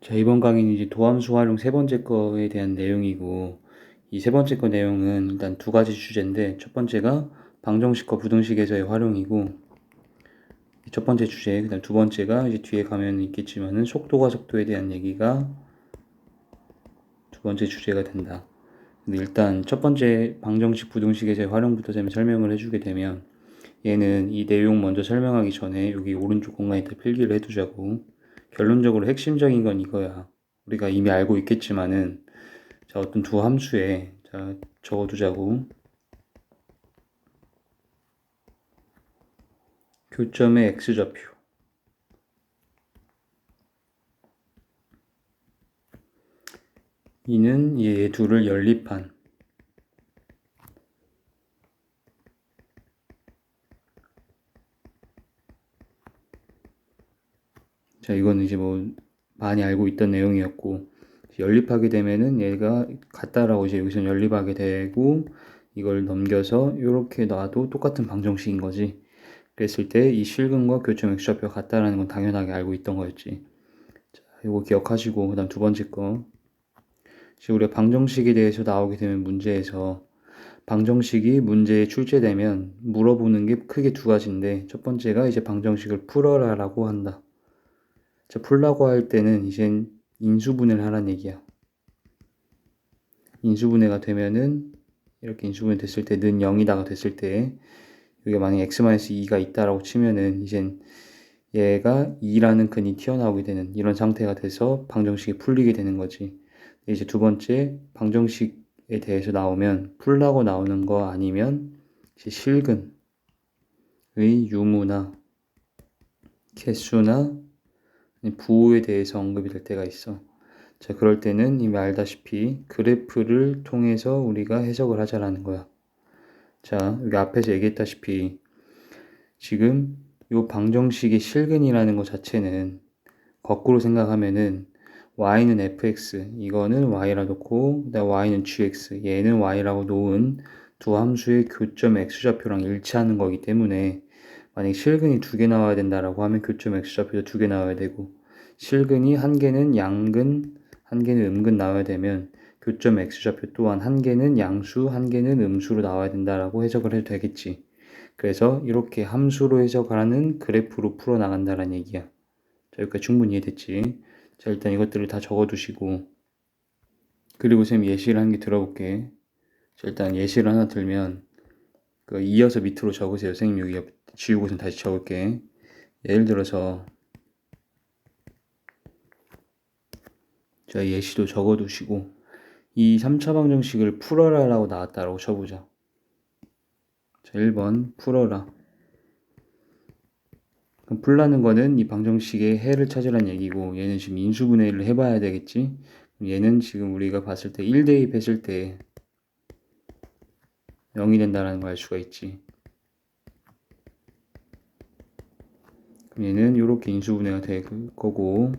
자, 이번 강의는 이제 도함수 활용 세 번째 거에 대한 내용이고, 이 세 번째 거 내용은 일단 두 가지 주제인데, 첫 번째가 방정식과 부등식에서의 활용이고, 첫 번째 주제, 그다음 두 번째가 이제 뒤에 가면 있겠지만은 속도와 속도에 대한 얘기가 두 번째 주제가 된다. 근데 일단 첫 번째 방정식 부등식에서의 활용부터 좀 설명을 해주게 되면, 얘는 이 내용 먼저 설명하기 전에 여기 오른쪽 공간에다 필기를 해두자고. 결론적으로 핵심적인 건 이거야. 우리가 이미 알고 있겠지만은, 자, 어떤 두 함수에, 자, 적어두자고. 교점의 x좌표. 이는 얘 둘을 연립한. 자, 이거는 이제 뭐 많이 알고 있던 내용이었고, 연립하게 되면은 얘가 같다라고 이제 여기서 연립하게 되고, 이걸 넘겨서 이렇게 놔도 똑같은 방정식인 거지. 그랬을 때 이 실근과 교점 x좌표가 같다라는 건 당연하게 알고 있던 거였지. 자, 이거 기억하시고, 그 다음 두 번째 거. 지금 우리가 방정식에 대해서 나오게 되면 문제에서 방정식이 문제에 출제되면 물어보는 게 크게 두 가지인데, 첫 번째가 이제 방정식을 풀어라 라고 한다. 자, 풀라고 할 때는 이젠 인수분해를 하라는 얘기야. 인수분해가 되면은 이렇게 인수분해 됐을 때 는 0이다가 됐을 때 여기가 만약에 x-2가 있다라고 치면은 이젠 얘가 2라는 근이 튀어나오게 되는 이런 상태가 돼서 방정식이 풀리게 되는 거지. 이제 두 번째 방정식에 대해서 나오면 풀라고 나오는 거 아니면 이제 실근의 유무나 개수나 부호에 대해서 언급이 될 때가 있어. 자, 그럴 때는 이미 알다시피 그래프를 통해서 우리가 해석을 하자라는 거야. 자, 여기 앞에서 얘기했다시피 지금 이 방정식의 실근이라는 것 자체는 거꾸로 생각하면은 y는 fx, 이거는 y라 놓고 그다음 y는 gx, 얘는 y라고 놓은 두 함수의 교점 x좌표랑 일치하는 거기 때문에 만약 실근이 두 개 나와야 된다라고 하면 교점 x좌표도 두 개 나와야 되고, 실근이 한 개는 양근, 한 개는 음근 나와야 되면 교점 x좌표 또한 한 개는 양수, 한 개는 음수로 나와야 된다라고 해석을 해도 되겠지. 그래서 이렇게 함수로 해석하는 그래프로 풀어나간다는 얘기야. 자, 여기까지 충분히 이해됐지? 자, 일단 이것들을 다 적어두시고, 그리고 쌤 예시를 한 개 들어볼게. 자, 일단 예시를 하나 들면 이어서 밑으로 적으세요. 선생님 여기 지우고선 다시 적을게. 예를 들어서 자, 예시도 적어두시고 이 3차 방정식을 풀어라 라고 나왔다라고 쳐보자. 자, 1번 풀어라. 그럼 풀라는 거는 이 방정식의 해를 찾으란 얘기고, 얘는 지금 인수분해를 해봐야 되겠지. 얘는 지금 우리가 봤을 때 1 대입했을 때 0이 된다는 걸 알 수가 있지. 그럼 얘는 이렇게 인수분해가 될 거고,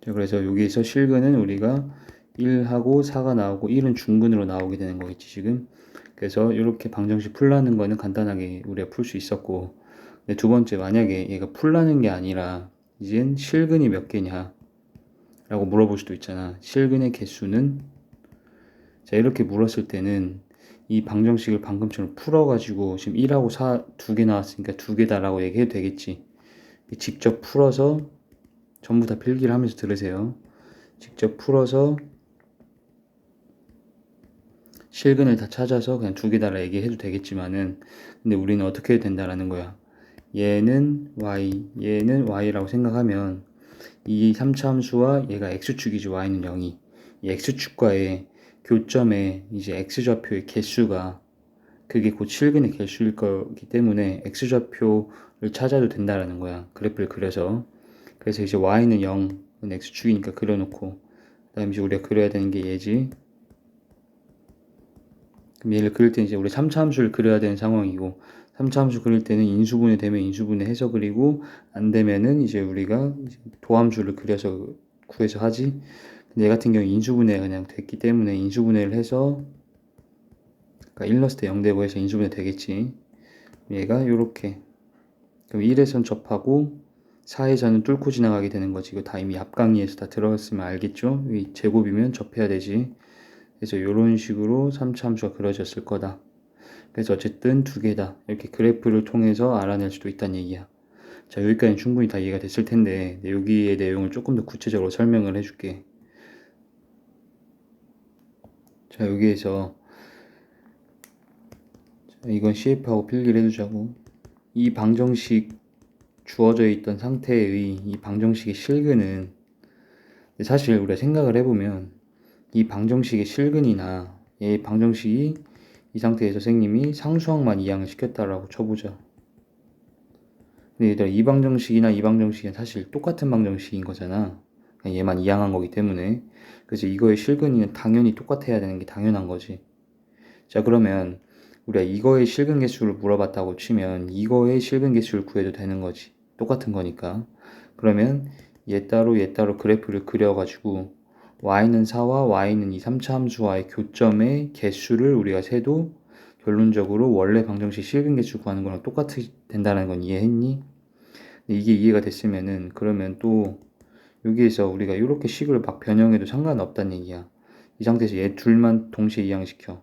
자, 그래서 여기에서 실근은 우리가 1하고 4가 나오고 1은 중근으로 나오게 되는 거겠지 지금. 그래서 이렇게 방정식 풀라는 거는 간단하게 우리가 풀 수 있었고, 근데 두 번째, 만약에 얘가 풀라는 게 아니라 이젠 실근이 몇 개냐 라고 물어볼 수도 있잖아. 실근의 개수는, 자, 이렇게 물었을 때는 이 방정식을 방금처럼 풀어가지고 지금 1하고 4 두 개 나왔으니까 두 개다라고 얘기해도 되겠지. 직접 풀어서 전부 다 필기를 하면서 들으세요. 직접 풀어서 실근을 다 찾아서 그냥 두 개다라 얘기해도 되겠지만은, 근데 우리는 어떻게 해야 된다라는 거야. 얘는 y, 얘는 y라고 생각하면 이 3차 함수와 얘가 x축이지, y는 0이. 이 x축과의 교점에 이제 x좌표의 개수가 그게 곧 실근의 개수일 거기 때문에 x좌표를 찾아도 된다라는 거야. 그래프를 그려서. 그래서 이제 y는 0은 x축이니까 그려놓고, 그 다음에 이제 우리가 그려야 되는 게 얘지. 그럼 얘를 그릴 때 이제 우리 3차 함수를 그려야 되는 상황이고, 3차 함수 그릴 때는 인수분해 되면 인수분해 해서 그리고, 안 되면은 이제 우리가 도함수를 그려서 구해서 하지. 근데 얘 같은 경우 인수분해가 그냥 됐기 때문에 인수분해를 해서, 그러니까 1 넣었을 때 0 되고 해서 인수분해 되겠지. 얘가 요렇게. 그럼 1에선 접하고 4에서는 뚫고 지나가게 되는 거지. 이거 다 이미 앞강의에서 다 들어갔으면 알겠죠? 이 제곱이면 접해야 되지. 그래서 이런 식으로 3차 함수가 그려졌을 거다. 그래서 어쨌든 두 개다. 이렇게 그래프를 통해서 알아낼 수도 있다는 얘기야. 자, 여기까지는 충분히 다 이해가 됐을 텐데 여기의 내용을 조금 더 구체적으로 설명을 해줄게. 자, 여기에서 이건 CF하고 필기를 해주자고. 이 방정식 주어져 있던 상태의 이 방정식의 실근은 사실 우리가 생각을 해보면 이 방정식의 실근이나 이 방정식이 이 상태에서 선생님이 상수항만 이항을 시켰다라고 쳐보자. 근데 얘들아, 이 방정식이나 이 방정식은 사실 똑같은 방정식인 거잖아. 그냥 얘만 이항한 거기 때문에. 그래서 이거의 실근이는 당연히 똑같아야 되는 게 당연한 거지. 자, 그러면 우리가 이거의 실근 개수를 물어봤다고 치면 이거의 실근 개수를 구해도 되는 거지. 똑같은 거니까. 그러면 얘 따로 그래프를 그려가지고 y는 4와 y는 이 3차 함수와의 교점의 개수를 우리가 세도 결론적으로 원래 방정식 실근 개수 구하는 거랑 똑같이 된다는 건 이해했니? 이게 이해가 됐으면은 그러면 또 여기에서 우리가 이렇게 식을 막 변형해도 상관없다는 얘기야. 이 상태에서 얘 둘만 동시에 이항시켜.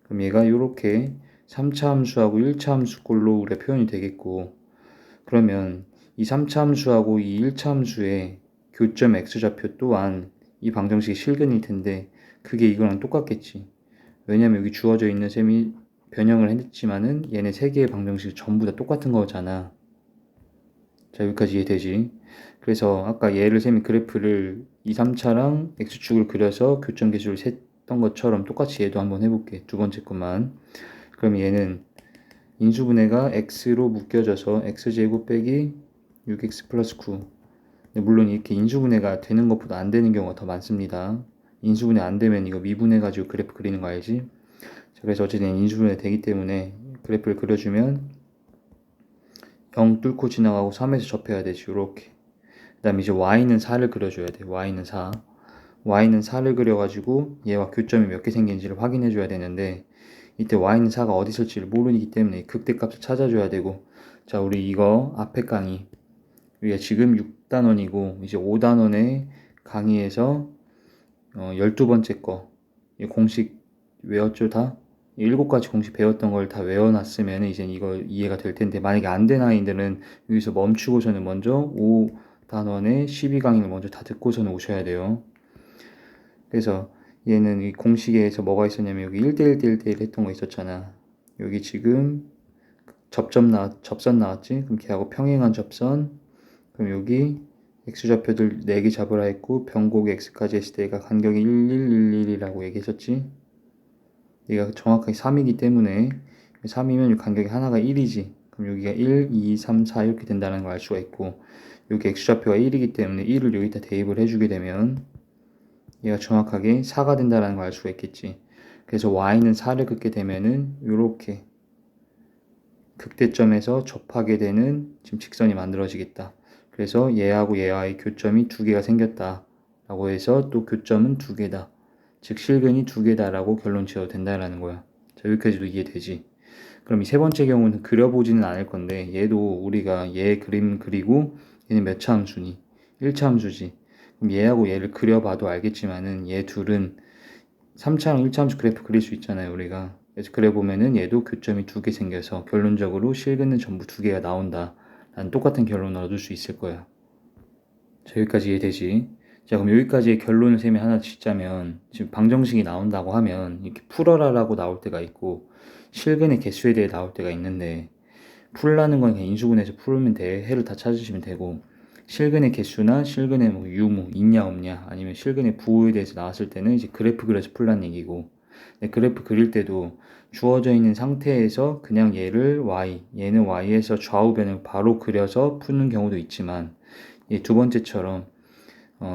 그럼 얘가 이렇게 3차 함수하고 1차 함수꼴로 우리가 표현이 되겠고, 그러면 이 3차 함수하고 이 1차 함수의 교점 x좌표 또한 이 방정식이 실근일 텐데 그게 이거랑 똑같겠지. 왜냐면 여기 주어져 있는 셈이 변형을 했지만은 얘네 세 개의 방정식이 전부 다 똑같은 거잖아. 자, 여기까지 이해되지? 그래서 아까 얘를 셈이 그래프를 2, 3차랑 x축을 그려서 교점 계수를 셌던 것처럼 똑같이 얘도 한번 해볼게. 두 번째 것만. 그럼 얘는 인수분해가 x로 묶여져서 x제곱 빼기 6x 플러스 9. 물론 이렇게 인수분해가 되는 것보다 안 되는 경우가 더 많습니다. 인수분해 안 되면 이거 미분해가지고 그래프 그리는 거 알지? 자, 그래서 어쨌든 인수분해 되기 때문에 그래프를 그려주면 0 뚫고 지나가고 3에서 접해야 되지. 요렇게. 그 다음에 이제 y는 4를 그려줘야 돼. y는 4. y는 4를 그려가지고 얘와 교점이 몇 개 생긴지를 확인해줘야 되는데 이때 y는 4가 어디 있을지를 모르기 때문에 극대값을 찾아줘야 되고. 자, 우리 이거 앞에 강의 우리가 지금 6단원이고 이제 5단원의 강의에서 12번째 거 이 공식 외웠죠 다? 7가지 공식 배웠던 걸 다 외워놨으면 이제 이거 이해가 될 텐데 만약에 안 된 아이들은 여기서 멈추고서는 먼저 5단원의 12강의를 먼저 다 듣고서는 오셔야 돼요. 그래서 얘는 이 공식에서 뭐가 있었냐면 여기 1대1대1대1 했던 거 있었잖아. 여기 지금 접선 나왔지? 그럼 걔하고 평행한 접선. 그럼 여기 x좌표들 4개 잡으라 했고 변곡 x까지 했을 때 얘가 간격이 1, 1, 1, 1이라고 얘기했었지. 얘가 정확하게 3이기 때문에 3이면 간격이 하나가 1이지. 그럼 여기가 1, 2, 3, 4 이렇게 된다는 걸 알 수가 있고 여기 x좌표가 1이기 때문에 1을 여기다 대입을 해주게 되면 얘가 정확하게 4가 된다는 걸 알 수가 있겠지. 그래서 y는 4를 긋게 되면은 이렇게 극대점에서 접하게 되는 지금 직선이 만들어지겠다. 그래서 얘하고 얘와의 교점이 두 개가 생겼다 라고 해서 또 교점은 두 개다. 즉 실근이 두 개다 라고 결론 지어도 된다라는 거야. 자, 여기까지도 이해되지? 그럼 이 세 번째 경우는 그려보지는 않을 건데 얘도 우리가 얘 그림 그리고 얘는 몇 차 함수니? 1차 함수지. 그럼 얘하고 얘를 그려봐도 알겠지만은 얘 둘은 3차랑 1차 함수 그래프 그릴 수 있잖아요 우리가. 그래서 그래 보면은 얘도 교점이 두 개 생겨서 결론적으로 실근은 전부 두 개가 나온다 라는 똑같은 결론을 얻을 수 있을 거야. 자, 여기까지 이해되지? 자, 그럼 여기까지의 결론을 셈이 하나 짓자면 지금 방정식이 나온다고 하면 이렇게 풀어라 라고 나올 때가 있고 실근의 개수에 대해 나올 때가 있는데 풀라는 건 그냥 인수분해서 풀면 돼. 해를 다 찾으시면 되고 실근의 개수나 실근의 뭐 유무 있냐 없냐 아니면 실근의 부호에 대해서 나왔을 때는 이제 그래프 그려서 풀라는 얘기고 그래프 그릴 때도 주어져 있는 상태에서 그냥 얘를 y, 얘는 y에서 좌우 변을 바로 그려서 푸는 경우도 있지만 두 번째처럼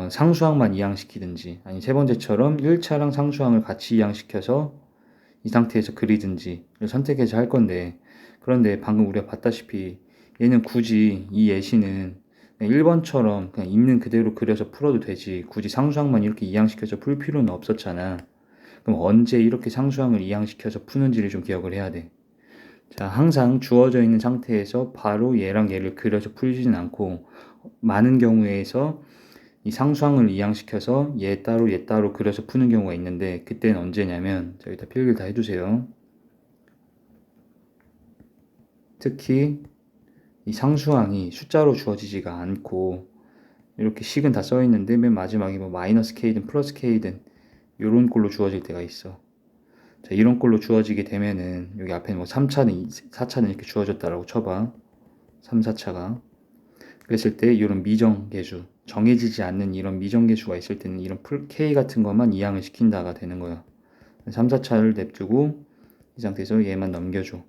상수항만 이항시키든지 아니 세 번째처럼 1차랑 상수항을 같이 이항시켜서 이 상태에서 그리든지 선택해서 할 건데 그런데 방금 우리가 봤다시피 얘는 굳이 이 예시는 1번처럼 그냥 있는 그대로 그려서 풀어도 되지 굳이 상수항만 이렇게 이항시켜서 풀 필요는 없었잖아. 그럼 언제 이렇게 상수항을 이항시켜서 푸는지를 좀 기억을 해야 돼. 자, 항상 주어져 있는 상태에서 바로 얘랑 얘를 그려서 풀지는 않고 많은 경우에서 이 상수항을 이항시켜서 얘 따로 그려서 푸는 경우가 있는데 그때는 언제냐면 자, 여기다 필기를 다 해두세요. 특히 이 상수항이 숫자로 주어지지가 않고 이렇게 식은 다 써있는데 맨 마지막에 뭐 마이너스 k든 플러스 k든 이런 꼴로 주어질 때가 있어. 자, 이런 꼴로 주어지게 되면은 여기 앞에 뭐 3차는 4차는 이렇게 주어졌다라고 쳐봐. 3, 4차가 그랬을 때 이런 미정계수 정해지지 않는 이런 미정계수가 있을 때는 이런 k 같은 것만 이항을 시킨다가 되는 거야. 3, 4차를 냅두고 이 상태에서 얘만 넘겨줘.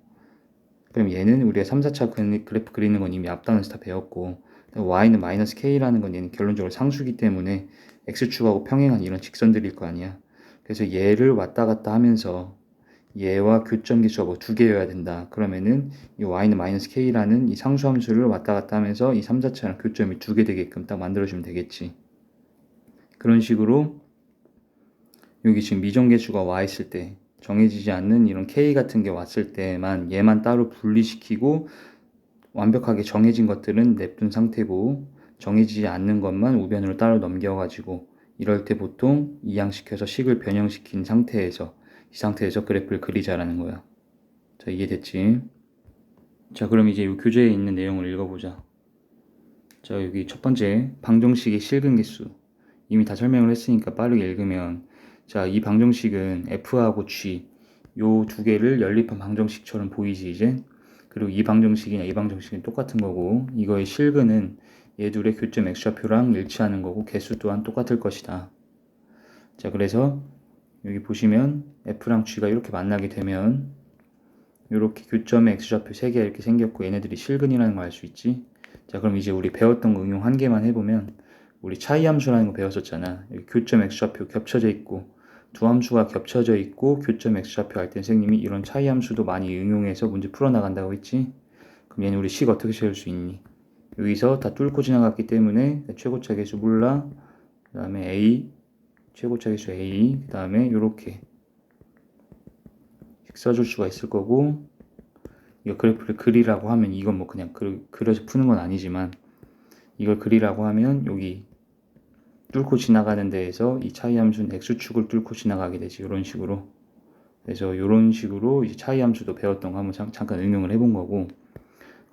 그럼 얘는 우리가 3, 4차 그래프 그리는 건 이미 앞단에서 다 배웠고 y는 마이너스 k라는 건 얘는 결론적으로 상수기 때문에 x축하고 평행한 이런 직선들일 거 아니야. 그래서 얘를 왔다 갔다 하면서 얘와 교점 계수가 뭐 두 개여야 된다. 그러면은 이 y는 마이너스 k라는 이 상수함수를 왔다 갔다 하면서 이 3, 4차랑 교점이 두 개 되게끔 딱 만들어주면 되겠지. 그런 식으로 여기 지금 미정계수가 와 있을 때 정해지지 않는 이런 k 같은 게 왔을 때만 얘만 따로 분리시키고 완벽하게 정해진 것들은 냅둔 상태고 정해지지 않는 것만 우변으로 따로 넘겨가지고 이럴 때 보통 이항시켜서 식을 변형시킨 상태에서 이 상태에서 그래프를 그리자라는 거야. 자, 이해됐지? 자, 그럼 이제 이 교재에 있는 내용을 읽어보자. 자, 여기 첫 번째 방정식의 실근계수 이미 다 설명을 했으니까 빠르게 읽으면 자, 이 방정식은 F하고 G 요 두 개를 연립한 방정식처럼 보이지 이제? 그리고 이 방정식이나 이 방정식은 똑같은 거고 이거의 실근은 얘 둘의 교점 X좌표랑 일치하는 거고 개수 또한 똑같을 것이다. 자, 그래서 여기 보시면 F랑 G가 이렇게 만나게 되면 이렇게 교점의 X좌표 3개가 이렇게 생겼고 얘네들이 실근이라는 걸 알 수 있지? 자, 그럼 이제 우리 배웠던 거 응용 한 개만 해보면 우리 차이함수라는 거 배웠었잖아. 여기 교점 X좌표 겹쳐져 있고 두 함수가 겹쳐져 있고 교점 X좌표 할 때 선생님이 이런 차이함수도 많이 응용해서 문제 풀어나간다고 했지? 그럼 얘는 우리 식 어떻게 세울 수 있니? 여기서 다 뚫고 지나갔기 때문에 최고차 계수 몰라. 그 다음에 A, 최고차 계수 A, 그 다음에 이렇게 써줄 수가 있을 거고 이거 그래프를 그리라고 하면 이건 뭐 그냥 그려서 푸는 건 아니지만 이걸 그리라고 하면 여기 뚫고 지나가는 데에서 이 차이 함수는 x축을 뚫고 지나가게 되지. 이런 식으로. 그래서 이런 식으로 이제 차이 함수도 배웠던 거 한번 잠깐 응용을 해본 거고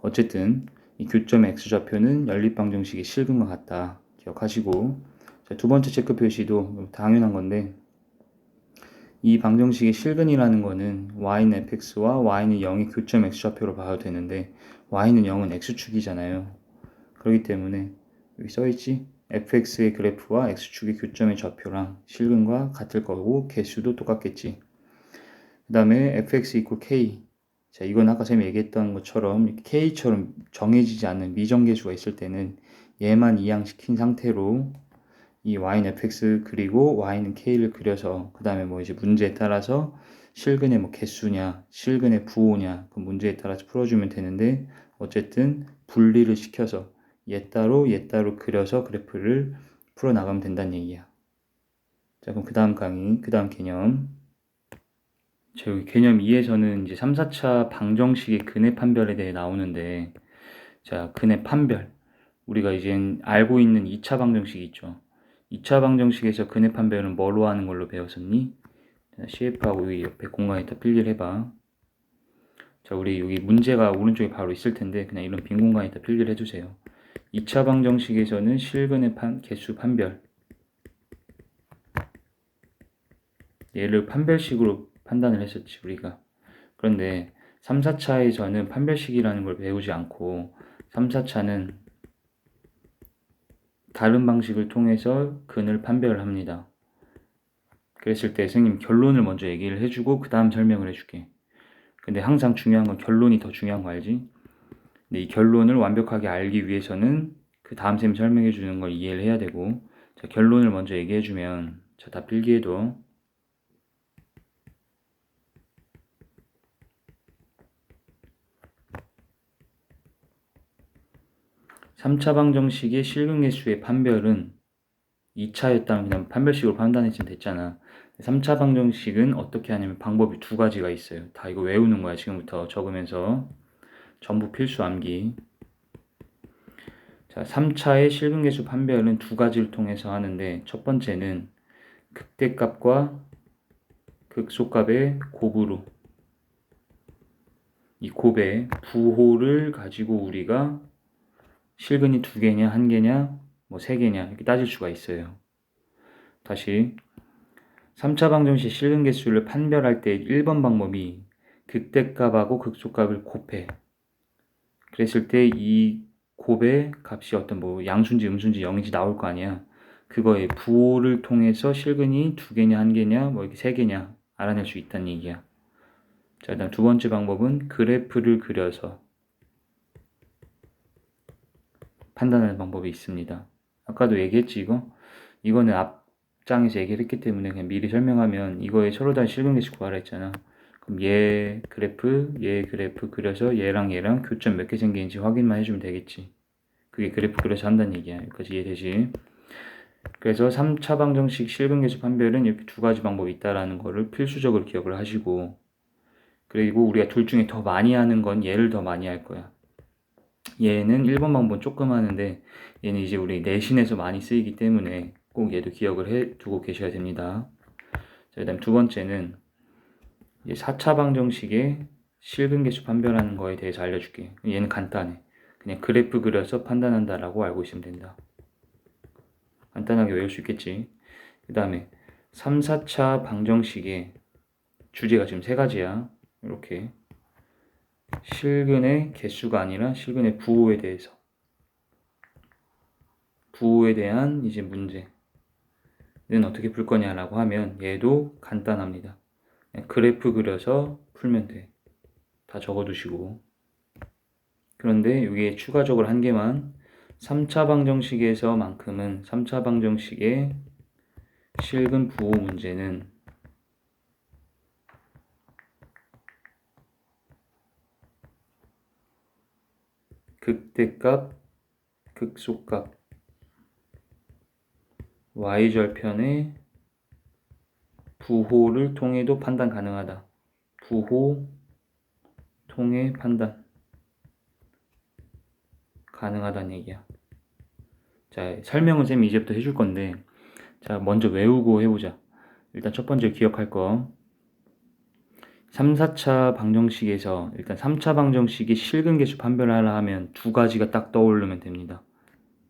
어쨌든 이 교점의 x좌표는 연립방정식의 실근과 같다. 기억하시고 자, 두 번째 체크 표시도 당연한 건데 이 방정식의 실근이라는 거는 y는 fx와 y는 0의 교점 x좌표로 봐도 되는데 y는 0은 x축이잖아요. 그렇기 때문에 여기 써있지? fx의 그래프와 x축의 교점의 좌표랑 실근과 같을 거고 개수도 똑같겠지. 그 다음에 fx equal k. 자, 이건 아까 선생님이 얘기했던 것처럼 k처럼 정해지지 않는 미정계수가 있을 때는 얘만 이항시킨 상태로 이 y는 fx 그리고 y는 k를 그려서 그 다음에 뭐 이제 문제에 따라서 실근의 뭐 개수냐 실근의 부호냐 그 문제에 따라서 풀어주면 되는데 어쨌든 분리를 시켜서 얘 따로 그려서 그래프를 풀어나가면 된다는 얘기야. 자, 그럼 그 다음 강의 그 다음 개념 자, 여기 개념 2에서는 이제 3, 4차 방정식의 근해 판별에 대해 나오는데 자, 근해 판별 우리가 이제 알고 있는 2차 방정식 있죠. 2차 방정식에서 근해 판별은 뭐로 하는 걸로 배웠었니? CF하고 여기 옆에 공간에다 필기를 해봐. 자, 우리 여기 문제가 오른쪽에 바로 있을 텐데 그냥 이런 빈 공간에다 필기를 해주세요. 2차 방정식에서는 실근의 개수 판별 얘를 판별식으로 판단을 했었지 우리가. 그런데 3, 4차에서는 판별식이라는 걸 배우지 않고 3, 4차는 다른 방식을 통해서 근을 판별을 합니다. 그랬을 때 선생님 결론을 먼저 얘기를 해주고 그 다음 설명을 해줄게. 근데 항상 중요한 건 결론이 더 중요한 거 알지? 근데 이 결론을 완벽하게 알기 위해서는 그 다음 쌤이 설명해 주는 걸 이해를 해야 되고 자, 결론을 먼저 얘기해 주면 자, 다 필기해둬. 3차 방정식의 실근계수의 판별은 2차였다면 그냥 판별식으로 판단했으면 됐잖아. 3차 방정식은 어떻게 하냐면 방법이 두 가지가 있어요. 다 이거 외우는 거야. 지금부터 적으면서 전부 필수 암기. 자, 3차의 실근계수 판별은 두 가지를 통해서 하는데 첫 번째는 극대값과 극소값의 곱으로 이 곱의 부호를 가지고 우리가 실근이 두 개냐 한 개냐 뭐 세 개냐 이렇게 따질 수가 있어요. 다시 3차 방정식 실근계수를 판별할 때 1번 방법이 극대값하고 극소값을 곱해. 그랬을 때 이 곱의 값이 어떤 뭐 양수인지 음수인지 0인지 나올 거 아니야. 그거의 부호를 통해서 실근이 두 개냐 한 개냐 뭐 이렇게 세 개냐 알아낼 수 있다는 얘기야. 자, 일단 두 번째 방법은 그래프를 그려서 판단하는 방법이 있습니다. 아까도 얘기했지 이거? 이거는 앞장에서 얘기를 했기 때문에 그냥 미리 설명하면 이거에 서로 다른 실근계수 구하라 했잖아. 그럼 얘 그래프 그려서 얘랑 얘랑 교점 몇 개 생기는지 확인만 해주면 되겠지. 그게 그래프 그려서 한다는 얘기야. 여기까지 이해되지? 그래서 3차 방정식 실근계수 판별은 이렇게 두 가지 방법이 있다라는 거를 필수적으로 기억을 하시고, 그리고 우리가 둘 중에 더 많이 하는 건 얘를 더 많이 할 거야. 얘는 1번 방법은 조금 하는데 얘는 이제 우리 내신에서 많이 쓰이기 때문에 꼭 얘도 기억을 해 두고 계셔야 됩니다. 자, 그다음 두 번째는 이제 4차 방정식의 실근계수 판별하는 거에 대해서 알려줄게. 얘는 간단해. 그냥 그래프 그려서 판단한다라고 알고 있으면 된다. 간단하게 외울 수 있겠지. 그 다음에 3, 4차 방정식의 주제가 지금 세 가지야. 이렇게 실근의 개수가 아니라 실근의 부호에 대해서, 부호에 대한 이제 문제는 어떻게 풀 거냐라고 하면 얘도 간단합니다. 그냥 그래프 그려서 풀면 돼. 다 적어두시고. 그런데 여기에 추가적으로 한 개만, 3차 방정식에서만큼은 3차 방정식의 실근 부호 문제는 극대값, 극소값, y절편의 부호를 통해도 판단 가능하다. 부호 통해 판단 가능하다는 얘기야. 자, 설명은 쌤이 이제부터 해줄 건데, 자, 먼저 외우고 해보자. 일단 첫 번째 기억할 거, 3, 4차 방정식에서 일단 3차 방정식이 실근계수 판별하라 하면 두 가지가 딱 떠오르면 됩니다.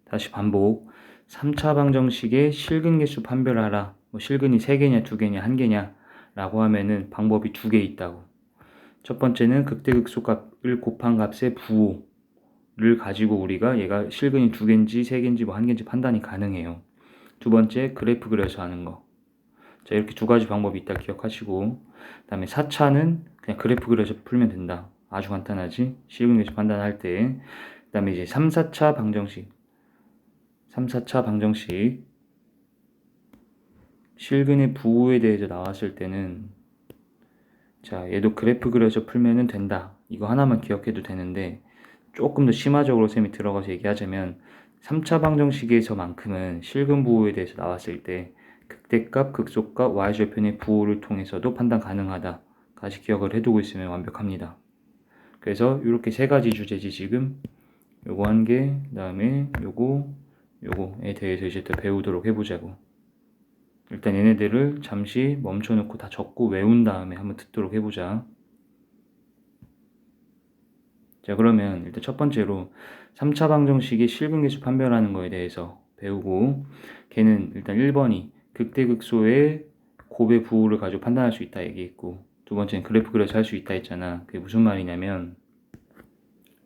다시 반복. 3차 방정식의 실근계수 판별하라. 뭐 실근이 3개냐 2개냐 1개냐 라고 하면은 방법이 두 개 있다고. 첫 번째는 극대극소값을 곱한 값의 부호를 가지고 우리가 얘가 실근이 2개인지 3개인지 뭐 1개인지 판단이 가능해요. 두 번째 그래프 그려서 하는 거. 자, 이렇게 두 가지 방법이 있다 기억하시고, 그 다음에 4차는 그냥 그래프 그려서 풀면 된다. 아주 간단하지? 실근계수 판단할 때. 그 다음에 이제 3, 4차 방정식. 3, 4차 방정식 실근의 부호에 대해서 나왔을 때는, 자, 얘도 그래프 그려서 풀면은 된다. 이거 하나만 기억해도 되는데, 조금 더 심화적으로 쌤이 들어가서 얘기하자면 3차 방정식에서만큼은 실근 부호에 대해서 나왔을 때 극대값, 극소값, y절편의 부호를 통해서도 판단 가능하다. 다시 기억을 해두고 있으면 완벽합니다. 그래서 이렇게 세 가지 주제지 지금. 요거 한 개, 그 다음에 요거에 대해서 이제 또 배우도록 해보자고. 일단 얘네들을 잠시 멈춰놓고 다 적고 외운 다음에 한번 듣도록 해보자. 자, 그러면 일단 첫 번째로 3차 방정식의 실근계수 판별하는 거에 대해서 배우고, 걔는 일단 1번이 극대극소의 곱의 부호를 가지고 판단할 수 있다 얘기했고, 두 번째는 그래프 그려서 할 수 있다 했잖아. 그게 무슨 말이냐면,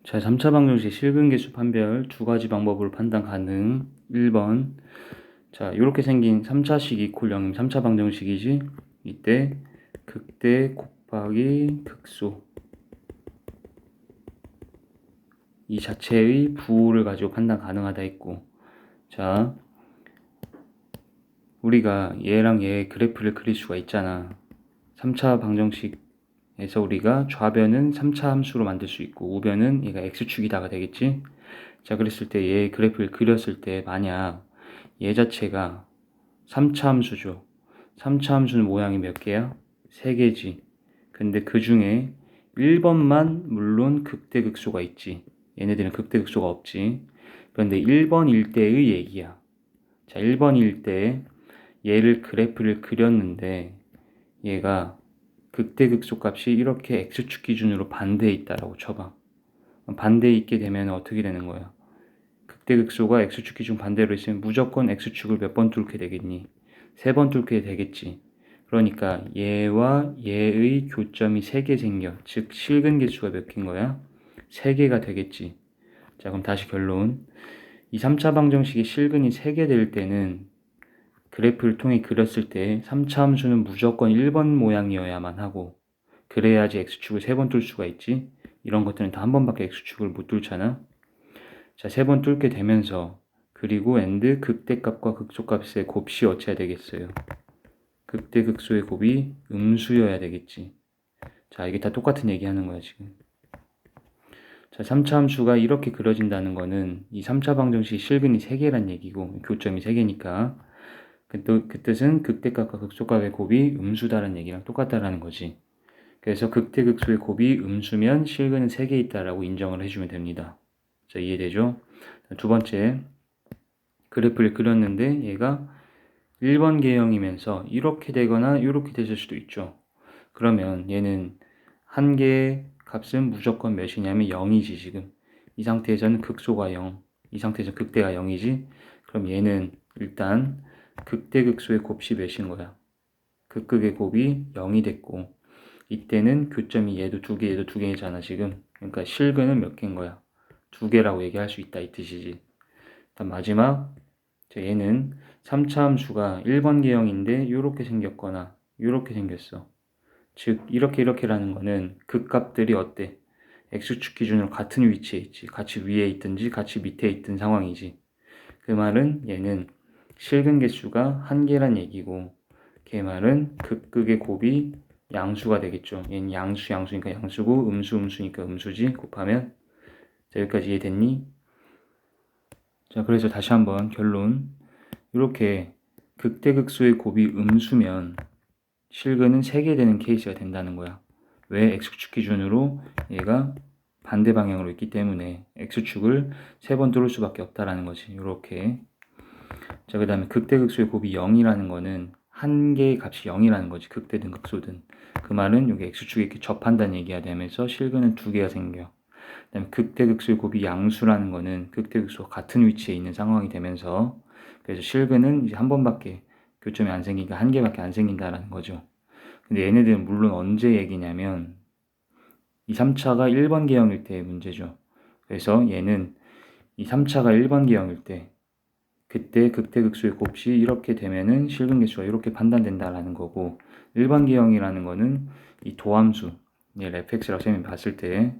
자, 3차 방정식 실근계수 판별 두 가지 방법으로 판단 가능. 1번, 자, 이렇게 생긴 3차식 이퀄 0임 3차 방정식이지. 이때 극대 곱하기 극소 이 자체의 부호를 가지고 판단 가능하다 했고, 자, 우리가 얘랑 얘의 그래프를 그릴 수가 있잖아. 3차 방정식에서 우리가 좌변은 3차 함수로 만들 수 있고 우변은 얘가 x축이다가 되겠지. 자, 그랬을 때 얘의 그래프를 그렸을 때 만약 얘 자체가 3차 함수죠. 3차 함수는 모양이 몇 개야? 3개지. 근데 그 중에 1번만 물론 극대극소가 있지. 얘네들은 극대극소가 없지. 그런데 1번일 때의 얘기야. 자, 1번일 때 얘를 그래프를 그렸는데 얘가 극대극소 값이 이렇게 x축 기준으로 반대에 있다라고 쳐봐. 반대에 있게 되면 어떻게 되는 거야? 극대극소가 x축 기준 반대로 있으면 무조건 x축을 몇 번 뚫게 되겠니? 3번 뚫게 되겠지. 그러니까 얘와 얘의 교점이 3개 생겨. 즉 실근 개수가 몇 개인 거야? 3개가 되겠지. 자, 그럼 다시 결론. 이 3차 방정식이 실근이 3개 될 때는 그래프를 통해 그렸을 때 3차 함수는 무조건 1번 모양이어야만 하고, 그래야지 x축을 3번 뚫을 수가 있지. 이런 것들은 다 한 번밖에 x축을 못 뚫잖아. 자, 3번 뚫게 되면서 그리고 and 극대값과 극소값의 곱이 어찌해야 되겠어요? 극대극소의 곱이 음수여야 되겠지. 자, 이게 다 똑같은 얘기 하는 거야 지금. 자, 3차 함수가 이렇게 그려진다는 거는 이 3차 방정식 실근이 3개란 얘기고, 교점이 3개니까 그 뜻은 극대값과 극소값의 곱이 음수다라는 얘기랑 똑같다라는 거지. 그래서 극대극소의 곱이 음수면 실근은 3개 있다라고 인정을 해주면 됩니다. 자, 이해되죠? 두 번째, 그래프를 그렸는데 얘가 1번 개형이면서 이렇게 되거나 이렇게 됐을 수도 있죠. 그러면 얘는 한 개의 값은 무조건 몇이냐면 0이지 지금. 이 상태에서는 극소가 0, 이 상태에서 극대가 0이지. 그럼 얘는 일단 극대극소의 곱이 몇인 거야? 극극의 곱이 0이 됐고, 이때는 교점이 얘도 2개, 얘도 2개잖아 지금. 그러니까 실근은 몇 개인 거야? 2개라고 얘기할 수 있다 이 뜻이지. 일단 마지막, 얘는 3차 함수가 1번 개형인데 이렇게 생겼거나 이렇게 생겼어. 즉 이렇게라는 거는 극값들이 어때? x축 기준으로 같은 위치에 있지. 같이 위에 있든지 같이 밑에 있든 상황이지. 그 말은 얘는 실근 개수가 한 개란 얘기고, 걔 말은 극극의 곱이 양수가 되겠죠. 얘는 양수니까 양수고 음수니까 음수지. 곱하면. 자, 여기까지 이해됐니? 자, 그래서 다시 한번 결론. 이렇게 극대극소의 곱이 음수면 실근은 3개 되는 케이스가 된다는 거야. 왜? x축 기준으로 얘가 반대 방향으로 있기 때문에 x축을 3번 뚫을 수밖에 없다라는 거지. 이렇게. 자, 그 다음에 극대극소의 곱이 0이라는 거는 한 개의 값이 0이라는 거지. 극대든 극소든. 그 말은 여기 x축이 이렇게 접한다는 얘기가 되면서 실근은 2개가 생겨. 그 다음에 극대극소의 곱이 양수라는 거는 극대극소가 같은 위치에 있는 상황이 되면서, 그래서 실근은 이제 한 번밖에 교점이 안 생기니까 한 개밖에 안 생긴다라는 거죠. 근데 얘네들은 물론 언제 얘기냐면 이 3차가 1번 개형일 때의 문제죠. 그래서 얘는 이 3차가 1번 개형일 때 그때 극대극소의 곱이 이렇게 되면은 실근 개수가 이렇게 판단된다라는 거고, 1번 개형이라는 거는 이 도함수, 얘를 fx라고 쌤이 봤을 때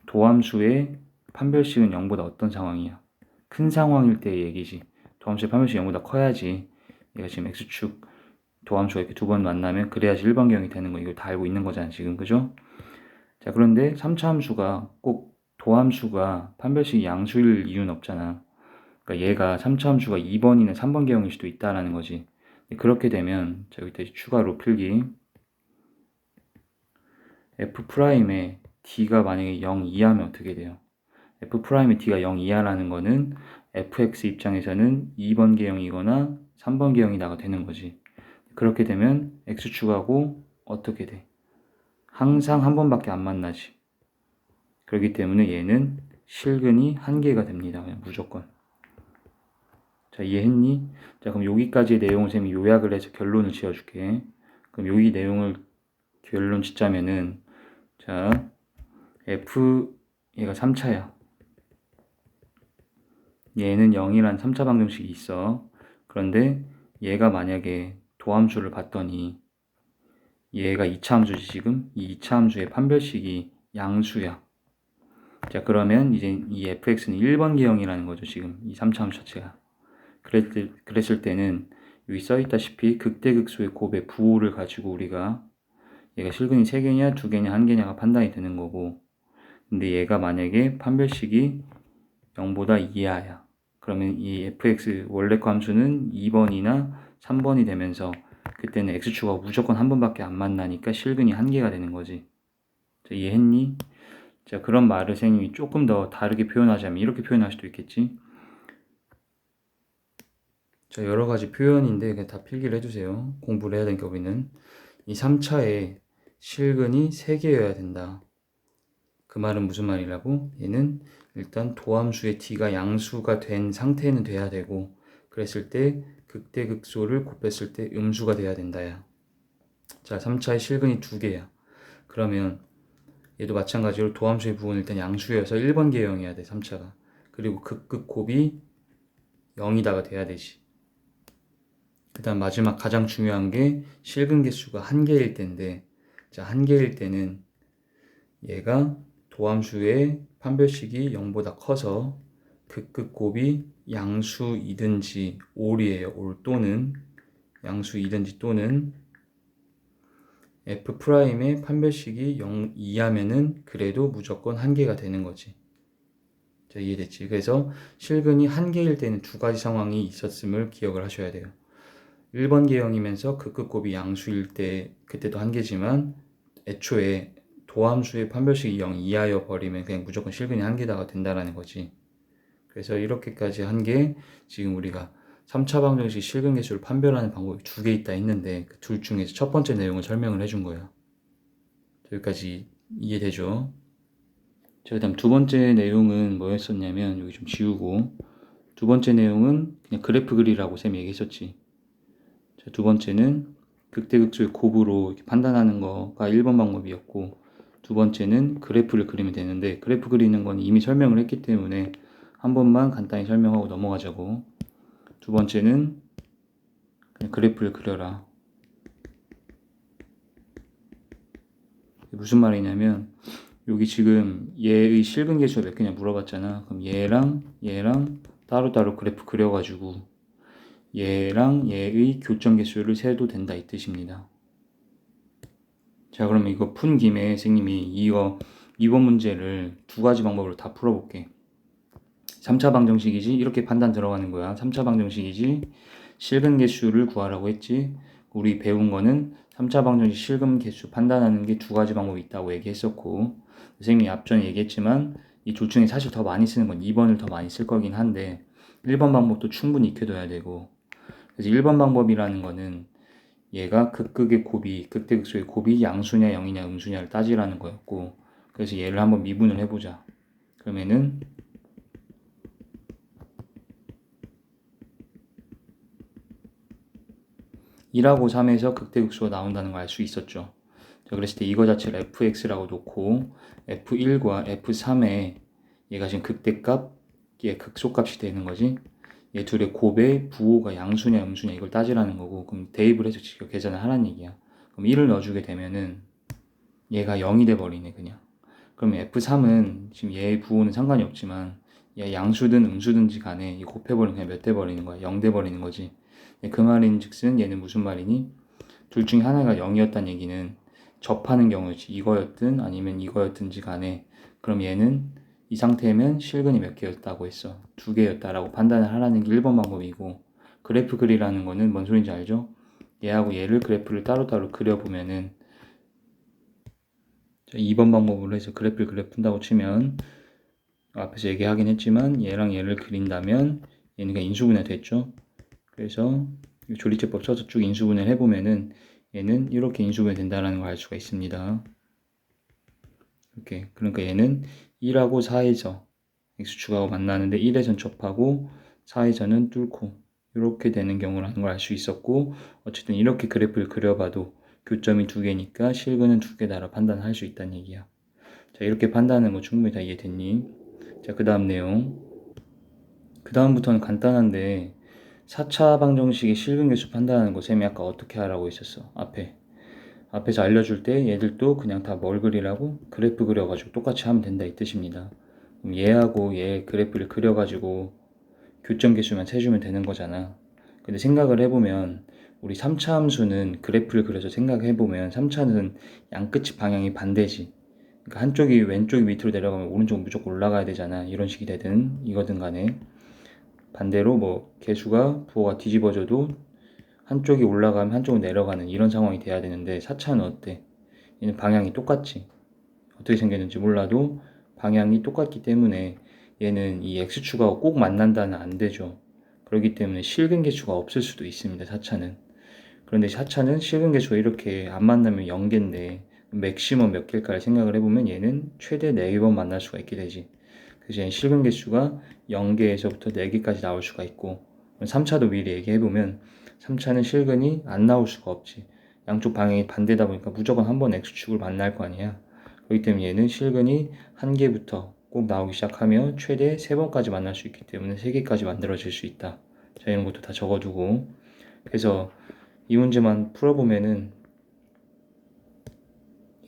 도함수의 판별식은 0보다 어떤 상황이야? 큰 상황일 때의 얘기지. 도함수의 판별식이 0보다 커야지. 얘가 지금 x축 도함수가 이렇게 2번 만나면 그래야지 1번 개형이 되는 거, 이걸 다 알고 있는 거잖아 지금. 그죠? 자, 그런데 3차 함수가 꼭 도함수가 판별식이 양수일 이유는 없잖아. 그러니까 얘가 3차 함수가 2번이나 3번 개형일 수도 있다라는 거지. 그렇게 되면 자, 여기 추가로 필기 f'에 d가 만약에 0 이하면 어떻게 돼요? f'에 d가 0 이하라는 거는 fx 입장에서는 2번 개형이거나 3번 개형이다가 되는 거지. 그렇게 되면 x축하고 어떻게 돼? 항상 한 번밖에 안 만나지. 그렇기 때문에 얘는 실근이 한 개가 됩니다. 그냥 무조건. 자, 이해했니? 자, 그럼 여기까지의 내용을 쌤이 요약을 해서 결론을 지어줄게. 그럼 여기 내용을 결론 짓자면은, 자, f 얘가 3차야. 얘는 0이란 3차 방정식이 있어. 그런데 얘가 만약에 도함수를 봤더니 얘가 2차 함수지 지금? 이 2차 함수의 판별식이 양수야. 자, 그러면 이제 이 fx는 1번 개형이라는 거죠 지금 이 3차 함수 자체가. 그랬을 때는 여기 써있다시피 극대극소의 곱의 부호를 가지고 우리가 얘가 실근이 3개냐 2개냐 1개냐가 판단이 되는 거고, 근데 얘가 만약에 판별식이 0보다 이하야. 그러면 이 fx 원래 함수는 2번이나 3번이 되면서 그때는 x축하고 무조건 한 번밖에 안 만나니까 실근이 한 개가 되는 거지. 자, 이해했니? 자, 그런 말을 선생님이 조금 더 다르게 표현하자면 이렇게 표현할 수도 있겠지. 자, 여러 가지 표현인데 그냥 다 필기를 해주세요. 공부를 해야 되니까 우리는. 이 3차에 실근이 3개여야 된다. 그 말은 무슨 말이라고? 얘는 일단 도함수의 t가 양수가 된 상태는 돼야 되고, 그랬을 때 극대극소를 곱했을 때 음수가 돼야 된다야. 자, 3차의 실근이 2개야. 그러면 얘도 마찬가지로 도함수의 부호는 일단 양수여서 1번 계형이어야 돼, 3차가. 그리고 극극곱이 0이다가 돼야 되지. 그 다음 마지막 가장 중요한 게 실근 개수가 1개일 때인데, 자, 1개일 때는 얘가 도함수의 판별식이 0보다 커서 극극곱이 양수이든지 올이에요. 올 또는 양수이든지 또는 F'의 판별식이 0 이하면은 그래도 무조건 1개가 되는 거지. 자, 이해됐지? 그래서 실근이 1개일 때는 2가지 상황이 있었음을 기억을 하셔야 돼요. 1번 계형이면서 극극곱이 양수일 때 그때도 1개지만 애초에 도함수의 판별식이 0 이하여 버리면 그냥 무조건 실근이 1개다가 된다라는 거지. 그래서 이렇게까지 한 게 지금 우리가 3차 방정식 실근 개수를 판별하는 방법이 2개 있다 했는데 그 둘 중에서 첫 번째 내용을 설명을 해준 거예요. 여기까지 이해되죠? 자, 그 다음 두 번째 내용은 뭐였었냐면 여기 좀 지우고, 두 번째 내용은 그냥 그래프 그리라고 쌤이 얘기했었지. 자, 두 번째는 극대극소의 곱으로 이렇게 판단하는 거가 1번 방법이었고, 두 번째는 그래프를 그리면 되는데, 그래프 그리는 건 이미 설명을 했기 때문에 한 번만 간단히 설명하고 넘어가자고. 두 번째는 그냥 그래프를 그려라. 무슨 말이냐면 여기 지금 얘의 실근 개수가 몇 개냐 물어봤잖아. 그럼 얘랑 따로따로 그래프 그려가지고 얘랑 얘의 교점 개수를 세도 된다 이 뜻입니다. 자, 그러면 이거 푼 김에 선생님이 이거 2번 문제를 2가지 방법으로 다 풀어볼게. 3차 방정식이지 이렇게 판단 들어가는 거야. 3차 방정식이지 실근 개수를 구하라고 했지. 우리 배운 거는 3차 방정식 실근 개수 판단하는 게 2가지 방법이 있다고 얘기했었고, 선생님이 앞전에 얘기했지만 이 둘 중에 사실 더 많이 쓰는 건 2번을 더 많이 쓸 거긴 한데 1번 방법도 충분히 익혀둬야 되고, 그래서 1번 방법이라는 거는 얘가 극극의 곱이 극대극소의 곱이 양수냐 0이냐 음수냐를 따지라는 거였고, 그래서 얘를 한번 미분을 해보자. 그러면은 1하고 3에서 극대극소가 나온다는 걸 알 수 있었죠. 자, 그랬을 때 이거 자체를 fx라고 놓고 f1과 f3에 얘가 지금 극대값, 얘 극소값이 되는 거지. 얘 둘의 곱의 부호가 양수냐 음수냐 이걸 따지라는 거고, 그럼 대입을 해서 직접 계산을 하라는 얘기야. 그럼 1을 넣어주게 되면은 얘가 0이 돼 버리네 그냥. 그럼 f3은 지금 얘의 부호는 상관이 없지만 얘 양수든 음수든지 간에 이 곱해버리면 그냥 몇 돼 버리는 거야. 0 돼 버리는 거지. 그 말인 즉슨 얘는 무슨 말이니? 둘 중에 하나가 0이었다는 얘기는 접하는 경우지. 이거였든 아니면 이거였든지 간에, 그럼 얘는 이 상태면 실근이 몇 개였다고 했어? 2개였다라고 판단을 하라는 게 1번 방법이고, 그래프 그리라는 거는 뭔 소린지 알죠? 얘하고 얘를 그래프를 따로따로 그려보면은, 2번 방법으로 해서 그래프를 푼다고 치면 앞에서 얘기하긴 했지만 얘랑 얘를 그린다면 얘는 그냥 인수분해 됐죠. 그래서 조리제법 써서 쭉 인수분해를 해보면은 얘는 이렇게 인수분해 된다는 걸 알 수가 있습니다. 이렇게. 그러니까 얘는 1하고 4에서 x축하고 만나는데 1에선 접하고 4에서는 뚫고 이렇게 되는 경우라는 걸 알 수 있었고, 어쨌든 이렇게 그래프를 그려봐도 교점이 2개니까 실근은 2개다라 판단할 수 있다는 얘기야. 자, 이렇게 판단하는 거 충분히 다 이해됐니? 자, 그 다음 내용. 그 다음부터는 간단한데 4차 방정식의 실근 개수 판단하는 거 쌤이 아까 어떻게 하라고 했었어? 앞에서 알려줄 때 얘들도 그냥 다 뭘 그리라고? 그래프 그려가지고 똑같이 하면 된다 이 뜻입니다. 그럼 얘하고 얘 그래프를 그려가지고 교점 개수만 세주면 되는 거잖아. 근데 생각을 해보면 우리 3차 함수는 그래프를 그려서 생각해보면 3차는 양끝이 방향이 반대지. 그러니까 한쪽이 왼쪽이 밑으로 내려가면 오른쪽 무조건 올라가야 되잖아. 이런 식이 되든 이거든 간에 반대로 뭐 개수가 부호가 뒤집어져도 한쪽이 올라가면 한쪽은 내려가는 이런 상황이 돼야 되는데 4차는 어때? 얘는 방향이 똑같지. 어떻게 생겼는지 몰라도 방향이 똑같기 때문에 얘는 이 x축하고 꼭 만난다는 안 되죠. 그렇기 때문에 실근 개수가 없을 수도 있습니다. 4차는. 그런데 4차는 실근 개수가 이렇게 안 만나면 0개인데 맥시멈 몇 개일까를 생각을 해보면 얘는 최대 4번 만날 수가 있게 되지. 그래서 얘는 실근 개수가 0개에서부터 4개까지 나올 수가 있고 3차도 미리 얘기해보면 3차는 실근이 안 나올 수가 없지. 양쪽 방향이 반대다 보니까 무조건 한 번 x축을 만날 거 아니야. 그렇기 때문에 얘는 실근이 1개부터 꼭 나오기 시작하면 최대 3번까지 만날 수 있기 때문에 3개까지 만들어질 수 있다. 자, 이런 것도 다 적어두고 그래서 이 문제만 풀어보면은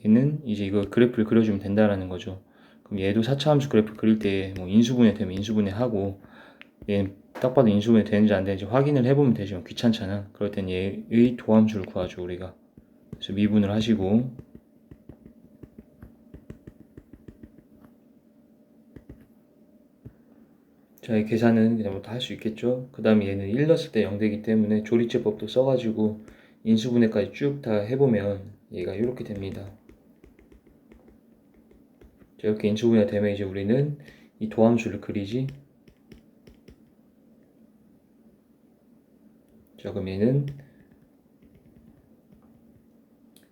얘는 이제 이거 그래프를 그려주면 된다라는 거죠. 그럼 얘도 4차 함수 그래프 그릴 때 뭐 인수분해 되면 인수분해 하고 얘는 딱 봐도 인수분해 되는지 안 되는지 확인을 해보면 되지만 귀찮잖아. 그럴 땐 얘의 도함수를 구하죠 우리가. 그래서 미분을 하시고 자, 이 계산은 그냥 다 할 수 있겠죠. 그 다음에 얘는 1 넣었을 때 0 되기 때문에 조리제법도 써가지고 인수분해까지 쭉 다 해보면 얘가 이렇게 됩니다. 자, 이렇게 인수분해 되면 이제 우리는 이 도함수를 그리지. 자, 그럼 얘는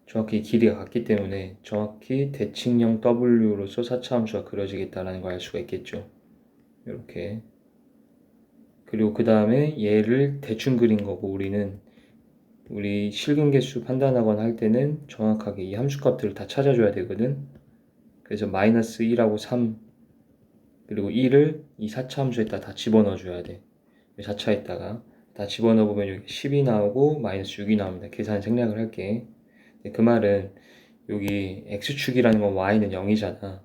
정확히 길이가 같기 때문에 정확히 대칭형 W로서 4차 함수가 그려지겠다라는 걸 알 수가 있겠죠. 이렇게. 그리고 그 다음에 얘를 대충 그린 거고 우리 실근 개수 판단하거나 할 때는 정확하게 이 함수값들을 다 찾아줘야 되거든. 그래서 마이너스 1하고 3 그리고 1을 이 4차 함수에다 다 집어넣어 줘야 돼. 4차에다가 다 집어넣어 보면 여기 10이 나오고 마이너스 6이 나옵니다. 계산 생략을 할게. 그 말은 여기 x축이라는 건 y는 0이잖아.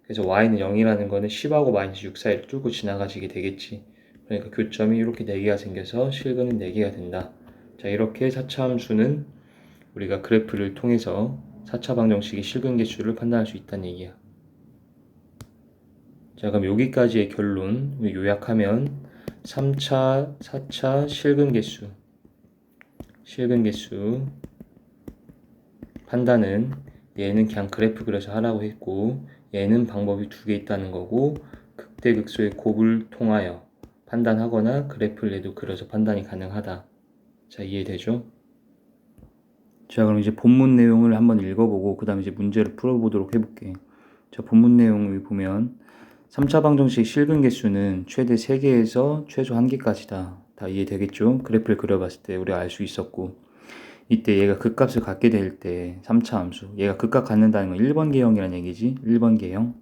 그래서 y는 0이라는 거는 10하고 마이너스 6 사이를 뚫고 지나가지게 되겠지. 그러니까 교점이 이렇게 4개가 생겨서 실근은 4개가 된다. 자, 이렇게 4차 함수는 우리가 그래프를 통해서 4차 방정식의 실근 개수를 판단할 수 있다는 얘기야. 자, 그럼 여기까지의 결론 요약하면 3차, 4차 실근 개수 판단은 얘는 그냥 그래프 그려서 하라고 했고 얘는 방법이 2개 있다는 거고 극대극소의 곱을 통하여 판단하거나 그래프를 얘도 그려서 판단이 가능하다. 자, 이해되죠? 자, 그럼 이제 본문 내용을 한번 읽어보고 그 다음에 이제 문제를 풀어보도록 해볼게. 자, 본문 내용을 보면 3차 방정식 실근 개수는 최대 3개에서 최소 1개까지다. 다 이해되겠죠? 그래프를 그려봤을 때 우리가 알 수 있었고 이때 얘가 극값을 갖게 될 때 3차 함수 얘가 극값 갖는다는 건 1번 계형이라는 얘기지. 1번 계형.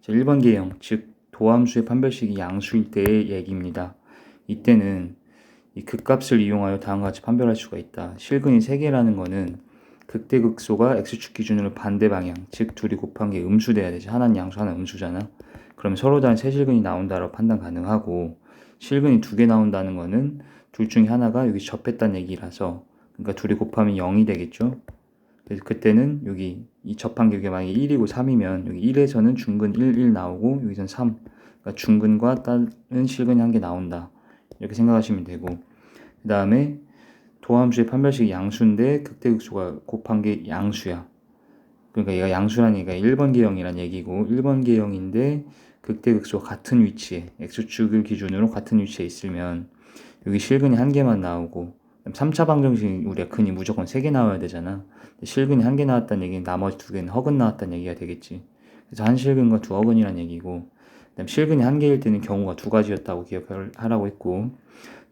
자, 1번 계형 즉 도함수의 판별식이 양수일 때의 얘기입니다. 이때는 이 극값을 이용하여 다음과 같이 판별할 수가 있다. 실근이 3개라는 거는 극대극소가 x축 기준으로 반대 방향 즉 둘이 곱한 게 음수돼야 되지. 하나는 양수 하나는 음수잖아. 그럼 서로 다른 세 실근이 나온다라고 판단 가능하고 실근이 2개 나온다는 거는 둘 중에 하나가 여기 접했다는 얘기라서 그러니까 둘이 곱하면 0이 되겠죠. 그래서 그때는 여기 이 접한 게 만약에 1이고 3이면 여기 1에서는 중근 1 나오고 여기서는 3 그러니까 중근과 다른 실근이 한 개 나온다. 이렇게 생각하시면 되고 그 다음에 도함수의 판별식이 양수인데 극대극소가 곱한 게 양수야. 그러니까 얘가 양수라는 얘기가 1번 계형이란 얘기고 1번 계형인데 극대극소가 같은 위치에 x축을 기준으로 같은 위치에 있으면 여기 실근이 1개만 나오고 3차 방정식 우리가 근이 무조건 3개 나와야 되잖아. 실근이 1개 나왔다는 얘기는 나머지 2개는 허근 나왔다는 얘기가 되겠지. 그래서 한 실근과 두 허근이란 얘기고 그다음 실근이 1개일 때는 경우가 2가지였다고 기억하라고 했고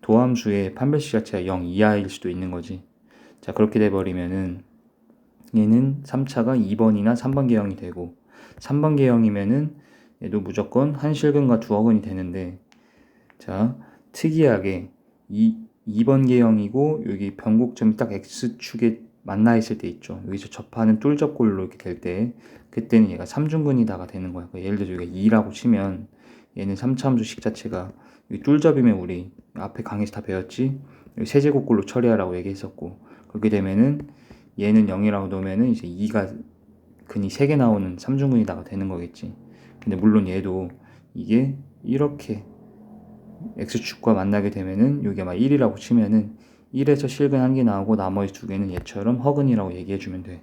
도함수의 판별식 자체가 0 이하일 수도 있는 거지. 자, 그렇게 돼버리면은 얘는 3차가 2번이나 3번 계형이 되고 3번 계형이면은 얘도 무조건 한 실근과 두 허근이 되는데 자, 특이하게 2번 계형이고 여기 변곡점이 딱 x축에 만나 있을 때 있죠. 여기서 접하는 뚫접골로 이렇게 될 때 그때는 얘가 3중근이다가 되는 거야. 그러니까 예를 들어 여기가 2라고 치면 얘는 3차 함수식 자체가 여기 뚫접이면 우리 앞에 강의에서 다 배웠지. 여기 세제곱골로 처리하라고 얘기했었고 그렇게 되면은 얘는 0이라고 놓으면은 이제 2가 근이 3개 나오는 3중근이다가 되는 거겠지. 근데 물론 얘도 이게 이렇게 x축과 만나게 되면은 여기가 막 1이라고 치면은 1에서 실근 1개 나오고 나머지 2개는 얘처럼 허근이라고 얘기해주면 돼.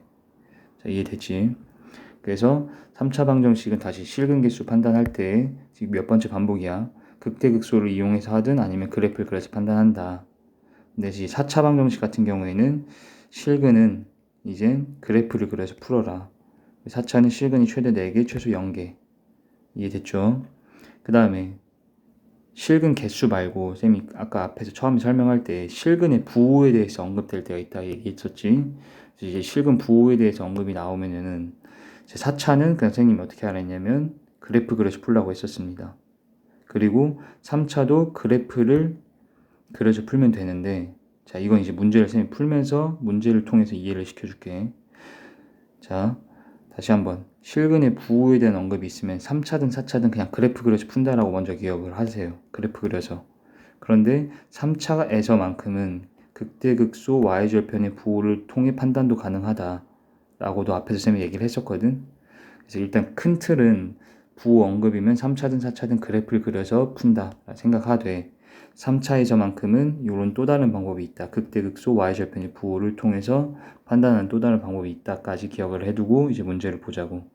자, 이해됐지? 그래서 3차 방정식은 다시 실근 개수 판단할 때 지금 몇 번째 반복이야. 극대극소를 이용해서 하든 아니면 그래프를 그려서 판단한다. 근데 이제 4차 방정식 같은 경우에는 실근은 이제 그래프를 그려서 풀어라. 4차는 실근이 최대 4개, 최소 0개. 이해됐죠? 그 다음에 실근 개수 말고 쌤이 아까 앞에서 처음에 설명할 때 실근의 부호에 대해서 언급될 때가 있다 얘기했었지. 이제 실근 부호에 대해서 언급이 나오면은 4차는 그 선생님이 어떻게 하랬냐면 그래프 그려서 풀라고 했었습니다. 그리고 3차도 그래프를 그려서 풀면 되는데, 자, 이건 이제 문제를 선생님이 풀면서 문제를 통해서 이해를 시켜줄게. 자, 다시 한번 실근의 부호에 대한 언급이 있으면 3차든 4차든 그냥 그래프 그려서 푼다라고 먼저 기억을 하세요. 그래프 그려서. 그런데 3차에서만큼은 극대극소 y절편의 부호를 통해 판단도 가능하다 라고도 앞에서 쌤이 얘기를 했었거든. 그래서 일단 큰 틀은 부호 언급이면 3차든 4차든 그래프를 그려서 푼다 생각하되 3차에서만큼은 이런 또 다른 방법이 있다. 극대극소 y절편의 부호를 통해서 판단하는 또 다른 방법이 있다까지 기억을 해두고 이제 문제를 보자고.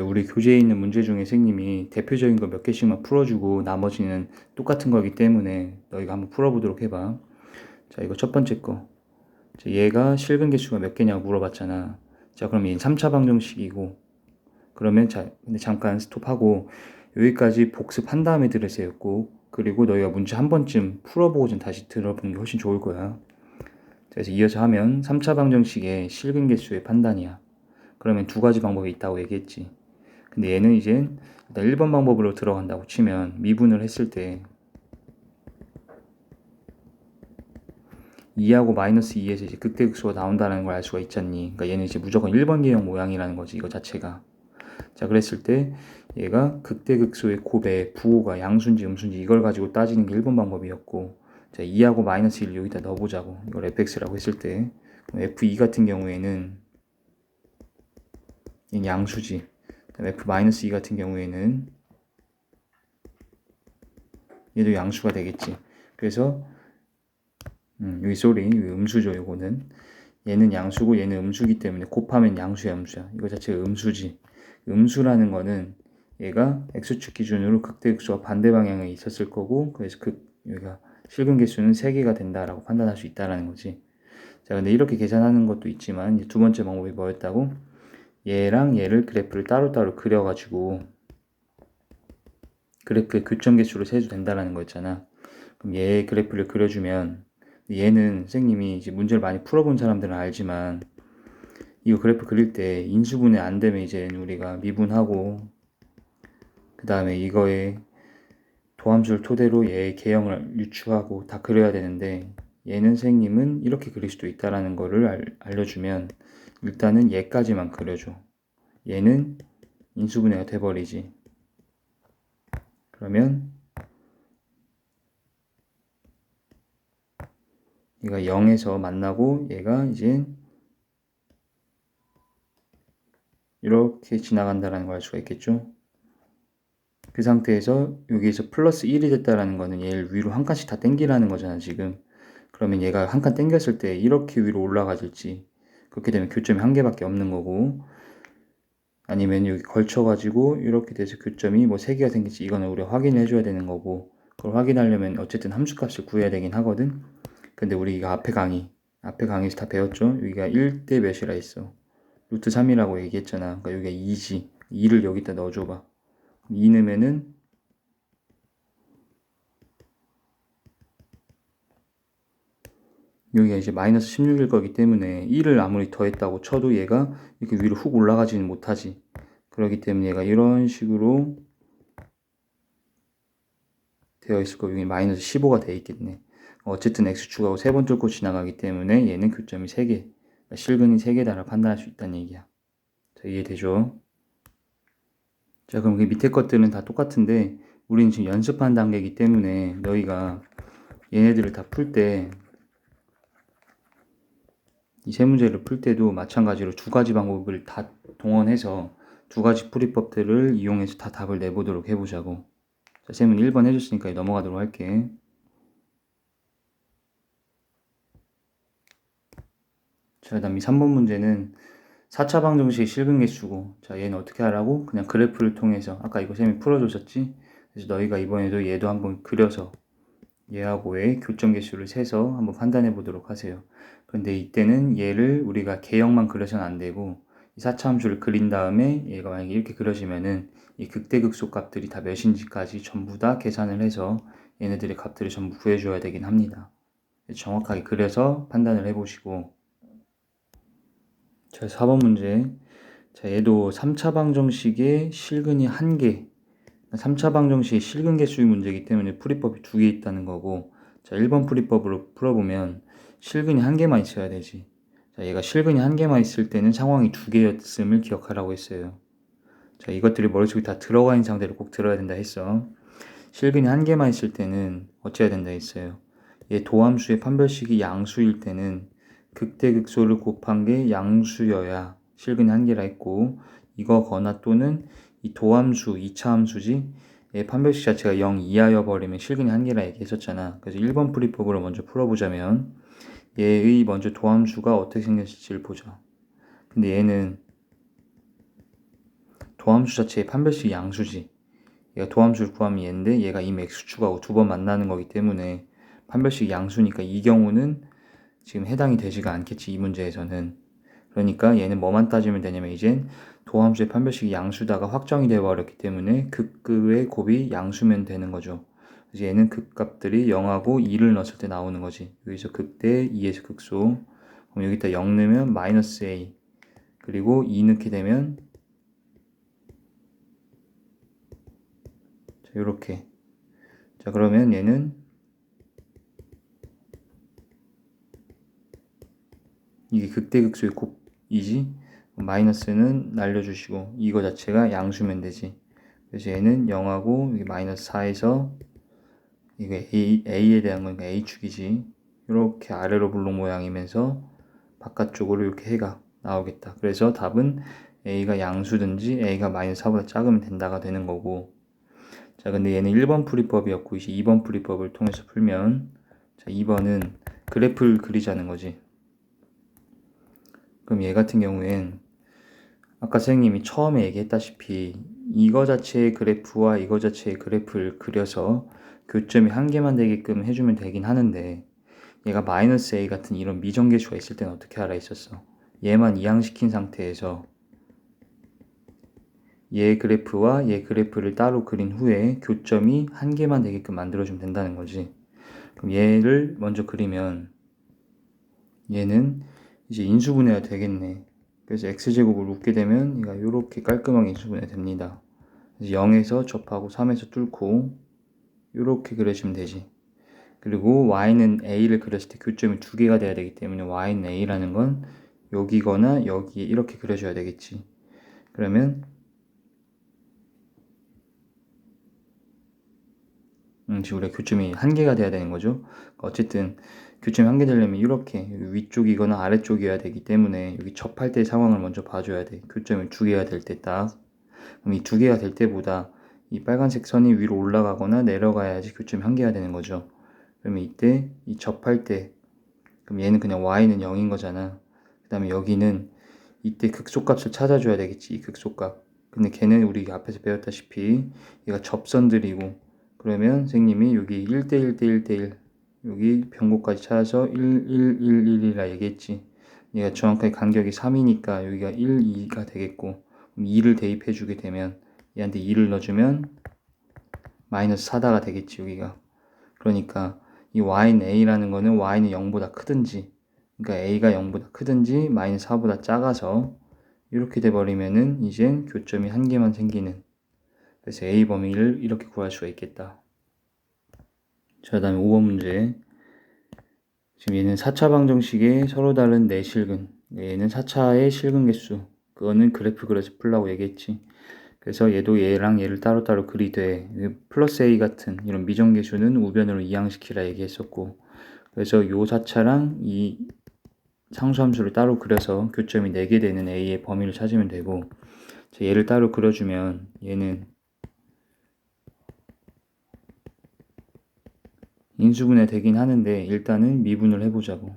우리 교재에 있는 문제 중에 선생님이 대표적인 거 몇 개씩만 풀어주고 나머지는 똑같은 거기 때문에 너희가 한번 풀어보도록 해봐. 자, 이거 첫 번째 거. 자, 얘가 실근 개수가 몇 개냐고 물어봤잖아. 자, 그럼 얘는 3차 방정식이고, 그러면 자, 근데 잠깐 스톱하고 여기까지 복습한 다음에 들으세요 꼭. 그리고 너희가 문제 한 번쯤 풀어보고 좀 다시 들어보는 게 훨씬 좋을 거야. 그래서 이어서 하면 3차 방정식의 실근 개수의 판단이야. 그러면 두 가지 방법이 있다고 얘기했지. 근데 얘는 이제 일단 1번 방법으로 들어간다고 치면 미분을 했을 때 2하고 마이너스 2에서 이제 극대극소가 나온다는 걸 알 수가 있잖니. 그러니까 얘는 이제 무조건 1번 계형 모양이라는 거지, 이거 자체가. 자, 그랬을 때 얘가 극대극소의 곱의 부호가 양수인지 음수인지 이걸 가지고 따지는 게 1번 방법이었고, 자, 2하고 마이너스 1을 여기다 넣어보자고. 이걸 fx라고 했을 때 f2 같은 경우에는 얘는 양수지. f-2 같은 경우에는 얘도 양수가 되겠지. 그래서 여기 여기 음수죠. 요거는 얘는 양수고 얘는 음수기 때문에 곱하면 양수야 음수야. 이거 자체가 음수지. 음수라는 거는 얘가 x축 기준으로 극대극소와 반대 방향에 있었을 거고, 그래서 여기가 실근 개수는 3개가 된다라고 판단할 수 있다라는 거지. 자, 근데 이렇게 계산하는 것도 있지만 이제 두 번째 방법이 뭐였다고? 얘랑 얘를 그래프를 따로따로 그려가지고 그래프의 교점 개수를 세도 된다라는 거였잖아. 그럼 얘 그래프를 그려주면 얘는 선생님이 이제 문제를 많이 풀어본 사람들은 알지만 이거 그래프 그릴 때 인수분해 안 되면 이제 우리가 미분하고 그 다음에 이거에 도함수를 토대로 얘의 개형을 유추하고 다 그려야 되는데 얘는 선생님은 이렇게 그릴 수도 있다라는 거를 알려주면 일단은 얘까지만 그려줘. 얘는 인수분해가 돼버리지. 그러면 얘가 0에서 만나고 얘가 이제 이렇게 지나간다는 걸 알 수가 있겠죠. 그 상태에서 여기에서 플러스 1이 됐다라는 거는 얘를 위로 한 칸씩 다 당기라는 거잖아 지금. 그러면 얘가 한 칸 당겼을 때 이렇게 위로 올라가질지, 그렇게 되면 교점이 한 개밖에 없는 거고, 아니면 여기 걸쳐가지고 이렇게 돼서 교점이 뭐 3개가 생길지 이거는 우리가 확인을 해줘야 되는 거고, 그걸 확인하려면 어쨌든 함수값을 구해야 되긴 하거든. 근데 우리가 앞에 강의에서 다 배웠죠. 여기가 1대 몇이라 했어. 루트 3이라고 얘기했잖아. 그러니까 여기가 2지. 2를 여기다 넣어줘봐. 2 넣으면은 여기가 이제 마이너스 16일 거기 때문에 1을 아무리 더했다고 쳐도 얘가 이렇게 위로 훅 올라가지는 못하지. 그렇기 때문에 얘가 이런 식으로 되어 있을 거고 여기 마이너스 15가 되어 있겠네. 어쨌든 x축하고 세 번 뚫고 지나가기 때문에 얘는 교점이 3개, 그러니까 실근이 3개다라 판단할 수 있다는 얘기야. 자, 이해되죠? 자, 그럼 그 밑에 것들은 다 똑같은데 우리는 지금 연습한 단계이기 때문에 너희가 얘네들을 다 풀 때 이 세 문제를 풀 때도 마찬가지로 두 가지 방법을 다 동원해서 두 가지 풀이법들을 이용해서 다 답을 내보도록 해보자고. 자, 쌤은 1번 해줬으니까 넘어가도록 할게. 자, 그다음 이 3번 문제는 4차 방정식의 실근 개수고, 자, 얘는 어떻게 하라고? 그냥 그래프를 통해서, 아까 이거 쌤이 풀어줬었지? 그래서 너희가 이번에도 얘도 한번 그려서 얘하고의 교점 개수를 세서 한번 판단해 보도록 하세요. 그런데 이때는 얘를 우리가 개형만 그려서는 안 되고, 이 4차 함수를 그린 다음에 얘가 만약에 이렇게 그려지면은 이 극대극소 값들이 다 몇인지까지 전부 다 계산을 해서 얘네들의 값들을 전부 구해줘야 되긴 합니다. 정확하게 그려서 판단을 해보시고, 자, 4번 문제. 자, 얘도 3차 방정식의 실근이 1개, 3차 방정식의 실근 개수의 문제이기 때문에 풀이법이 2개 있다는 거고, 자, 1번 풀이법으로 풀어보면 실근이 1개만 있어야 되지. 자, 얘가 실근이 1개만 있을 때는 상황이 2개였음을 기억하라고 했어요. 자, 이것들이 머릿속에 다 들어가 있는 상태로 꼭 들어야 된다 했어. 실근이 1개만 있을 때는 어찌해야 된다 했어요. 얘 도함수의 판별식이 양수일 때는 극대극소를 곱한 게 양수여야 실근이 1개라 했고, 이거거나 또는 이 도함수 2차 함수지 얘 판별식 자체가 0 이하여 버리면 실근이 1개라 얘기했었잖아. 그래서 1번 풀이법으로 먼저 풀어보자면 얘의 먼저 도함수가 어떻게 생겼을지를 보자. 근데 얘는 도함수 자체의 판별식이 양수지. 얘가 도함수를 구하면 얘인데 얘가 이미 x축하고 2번 만나는 거기 때문에 판별식이 양수니까 이 경우는 지금 해당이 되지가 않겠지, 이 문제에서는. 그러니까 얘는 뭐만 따지면 되냐면 이젠 도함수의 판별식이 양수다가 확정이 되어 버렸기 때문에 극의 곱이 양수면 되는 거죠. 그래서 얘는 극값들이 0하고 2를 넣었을 때 나오는 거지. 여기서 극대 2에서 극소. 그럼 여기다 0 넣으면 마이너스 a, 그리고 2 넣게 되면 자, 요렇게. 자, 그러면 얘는 이게 극대극소의 곱이지, 마이너스는 날려주시고 이거 자체가 양수면 되지. 그래서 얘는 0하고 이게 마이너스 4에서 이게 A에 대한 거니까 A축이지. 이렇게 아래로 블록 모양이면서 바깥쪽으로 이렇게 해가 나오겠다. 그래서 답은 A가 양수든지 A가 마이너스 4보다 작으면 된다가 되는 거고. 자, 근데 얘는 1번 풀이법이었고 이제 2번 풀이법을 통해서 풀면, 자, 2번은 그래프를 그리자는 거지. 그럼 얘 같은 경우엔 아까 선생님이 처음에 얘기했다시피 이거 자체의 그래프와 이거 자체의 그래프를 그려서 교점이 1개만 되게끔 해주면 되긴 하는데, 얘가 마이너스 a 같은 이런 미정계수가 있을 때는 어떻게 하라 했었어? 얘만 이항시킨 상태에서 얘 그래프와 얘 그래프를 따로 그린 후에 교점이 1개만 되게끔 만들어주면 된다는 거지. 그럼 얘를 먼저 그리면 얘는 이제 인수분해가 되겠네. 그래서 x제곱을 묶게 되면 얘가 이렇게 깔끔하게 인수분해 됩니다. 그래서 0에서 접하고 3에서 뚫고 이렇게 그려주면 되지. 그리고 y는 a를 그렸을 때 교점이 2개가 돼야 되기 때문에 y는 a라는 건 여기거나 여기에 이렇게 그려줘야 되겠지. 그러면 지금 우리가 교점이 1개가 돼야 되는 거죠. 어쨌든 교점이 1개 되려면 이렇게 위쪽이거나 아래쪽이어야 되기 때문에 여기 접할 때 상황을 먼저 봐줘야 돼. 교점이 2개가 될 때 딱. 그럼 이 2개가 될 때보다 이 빨간색 선이 위로 올라가거나 내려가야지 교점이 1개가 되는 거죠. 그러면 이때 이 접할 때, 그럼 얘는 그냥 y는 0인 거잖아. 그 다음에 여기는 이때 극소값을 찾아줘야 되겠지, 이 극소값. 근데 걔는 우리 앞에서 배웠다시피 얘가 접선들이고, 그러면 선생님이 여기 1대1 대1 여기 변곡까지 찾아서 1, 1, 1, 1이라 얘기했지. 얘가 정확하게 간격이 3이니까 여기가 1, 2가 되겠고, 2를 대입해 주게 되면 얘한테 2를 넣어주면 마이너스 4다가 되겠지, 여기가. 그러니까 이 y는 a라는 거는 y는 0보다 크든지, 그러니까 a가 0보다 크든지 마이너스 4보다 작아서 이렇게 돼버리면은 이젠 교점이 1개만 생기는, 그래서 a 범위를 이렇게 구할 수가 있겠다. 자, 그 다음에 5번 문제. 지금 얘는 4차 방정식의 서로 다른 내실근, 얘는 4차의 실근 개수, 그거는 그래프 그려서 풀라고 얘기했지. 그래서 얘도 얘랑 얘를 따로따로 그리되 플러스 a 같은 이런 미정계수는 우변으로 이항시키라 얘기했었고, 그래서 요 4차랑 이 상수함수를 따로 그려서 교점이 4개 되는 a의 범위를 찾으면 되고, 얘를 따로 그려주면 얘는 인수분해 되긴 하는데 일단은 미분을 해보자고.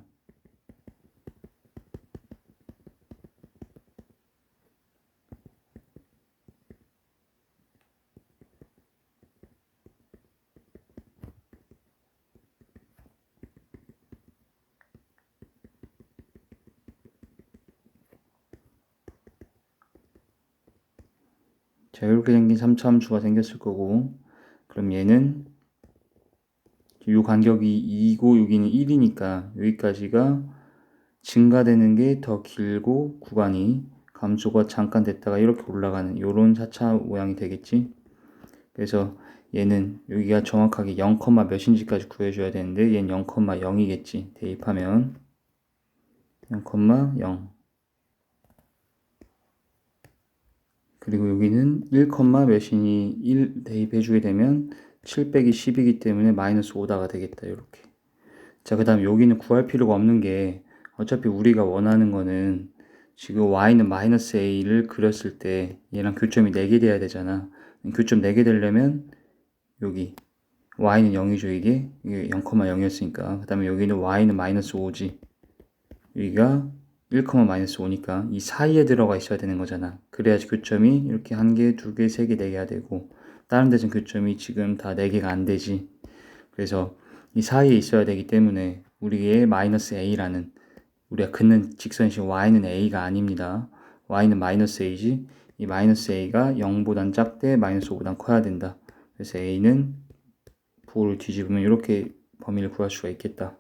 자, 이렇게 생긴 3차 함수가 생겼을 거고, 그럼 얘는 이 간격이 2고 여기는 1이니까 여기까지가 증가되는 게 더 길고 구간이 감소가 잠깐 됐다가 이렇게 올라가는 이런 4차 모양이 되겠지. 그래서 얘는 여기가 정확하게 0, 몇인지까지 구해줘야 되는데 얘는 0,0이겠지. 대입하면 0,0 그리고 여기는 1, 몇이니 1 대입해주게 되면 7 빼기 10이기 때문에 마이너스 5다가 되겠다. 이렇게. 자, 그 다음 여기는 구할 필요가 없는 게 어차피 우리가 원하는 거는 지금 y는 마이너스 a를 그렸을 때 얘랑 교점이 4개 돼야 되잖아. 교점 4개 되려면 여기 y는 0이죠. 이게 0,0이었으니까 그 다음에 여기는 y는 마이너스 5지. 여기가 1, 마이너스 5니까 이 사이에 들어가 있어야 되는 거잖아. 그래야지 교점이 이렇게 1개, 2개, 3개, 4개가 되고 다른 데선 교점이 지금 다 4개가 안 되지. 그래서 이 사이에 있어야 되기 때문에 우리의 마이너스 a라는 우리가 긋는 직선식 y는 a가 아닙니다. y는 마이너스 a지. 이 마이너스 a가 0보단 작되 마이너스 5보단 커야 된다. 그래서 a는 부호를 뒤집으면 이렇게 범위를 구할 수가 있겠다.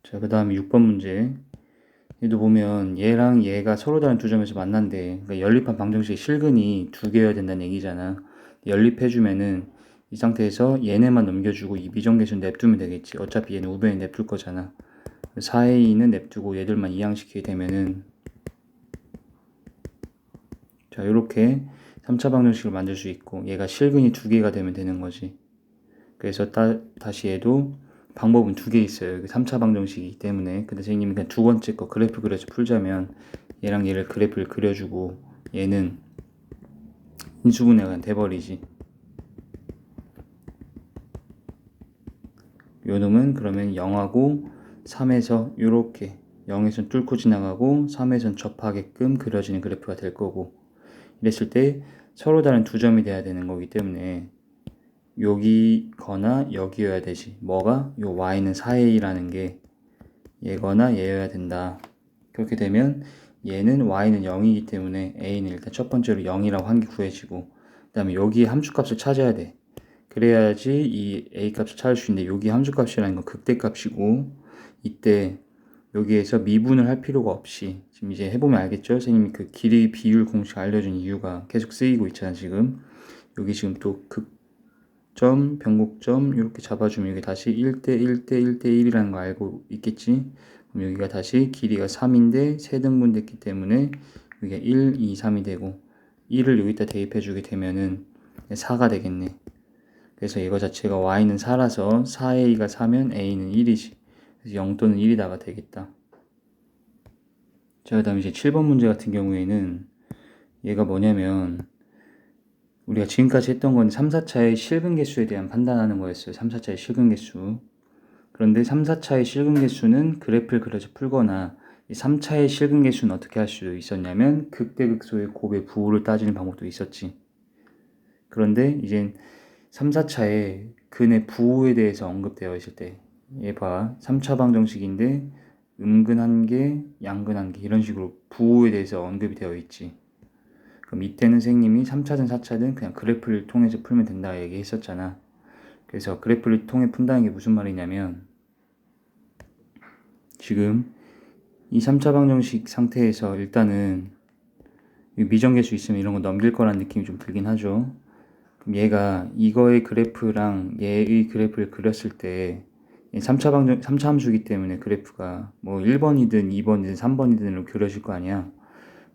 자, 그 다음에 6번 문제. 얘도 보면 얘랑 얘가 서로 다른 두 점에서 만난대. 그러니까 연립한 방정식의 실근이 2개여야 된다는 얘기잖아. 연립해주면은 이 상태에서 얘네만 넘겨주고 이 미정계수는 냅두면 되겠지. 어차피 얘는 우변에 냅둘 거잖아. 4a는 냅두고 얘들만 이항시키게 되면은 자, 요렇게 3차 방정식을 만들 수 있고 얘가 실근이 2개가 되면 되는 거지. 그래서 다시 얘도 방법은 2개 있어요. 3차 방정식이기 때문에. 근데 선생님이 그냥 두 번째 거 그래프 그려서 풀자면 얘랑 얘를 그래프를 그려주고 얘는 인수분해가 돼버리지. 요 놈은 그러면 0하고 3에서 요렇게 0에선 뚫고 지나가고 3에선 접하게끔 그려지는 그래프가 될 거고, 이랬을 때 서로 다른 두 점이 돼야 되는 거기 때문에 여기거나 여기여야 되지. 뭐가? 요 y는 4a라는 게 얘거나 얘여야 된다. 그렇게 되면 얘는 y는 0이기 때문에 a는 일단 첫 번째로 0이라고 한 게 구해지고, 그 다음에 여기 함수값을 찾아야 돼. 그래야지 이 a 값을 찾을 수 있는데 여기 함수값이라는 건 극대값이고, 이때 여기에서 미분을 할 필요가 없이 지금 이제 해보면 알겠죠? 선생님이 그 길이 비율 공식 알려준 이유가 계속 쓰이고 있잖아. 지금 여기 지금 또 극점, 변곡점 이렇게 잡아주면 여기 다시 1대 1대 1대 1이라는 거 알고 있겠지? 그럼 여기가 다시 길이가 3인데 3등분 됐기 때문에 여기가 1, 2, 3이 되고 1을 여기다 대입해 주게 되면은 4가 되겠네. 그래서 이거 자체가 y는 4라서 4a가 4면 a는 1이지. 그래서 0 또는 1이다가 되겠다. 자, 그 다음에 이제 7번 문제 같은 경우에는 얘가 뭐냐면 우리가 지금까지 했던 건 3, 4차의 실근 개수에 대한 판단하는 거였어요. 3, 4차의 실근 개수. 그런데 3, 4차의 실근 개수는 그래프를 그려서 풀거나 이 3차의 실근 개수는 어떻게 할 수 있었냐면 극대극소의 곱의 부호를 따지는 방법도 있었지. 그런데 이젠 3, 4차의 근의 부호에 대해서 언급되어 있을 때 얘 봐. 3차 방정식인데 음근 한 개, 양근 한 개 이런 식으로 부호에 대해서 언급이 되어 있지. 그럼 이때는 선생님이 3차든 4차든 그냥 그래프를 통해서 풀면 된다 얘기했었잖아. 그래서 그래프를 통해 푼다는 게 무슨 말이냐면 지금 이 3차 방정식 상태에서 일단은 미정계수 있으면 이런 거 넘길 거란 느낌이 좀 들긴 하죠. 그럼 얘가 이거의 그래프랑 얘의 그래프를 그렸을 때 3차 함수이기 때문에 그래프가 뭐 1번이든 2번이든 3번이든 그려질 거 아니야.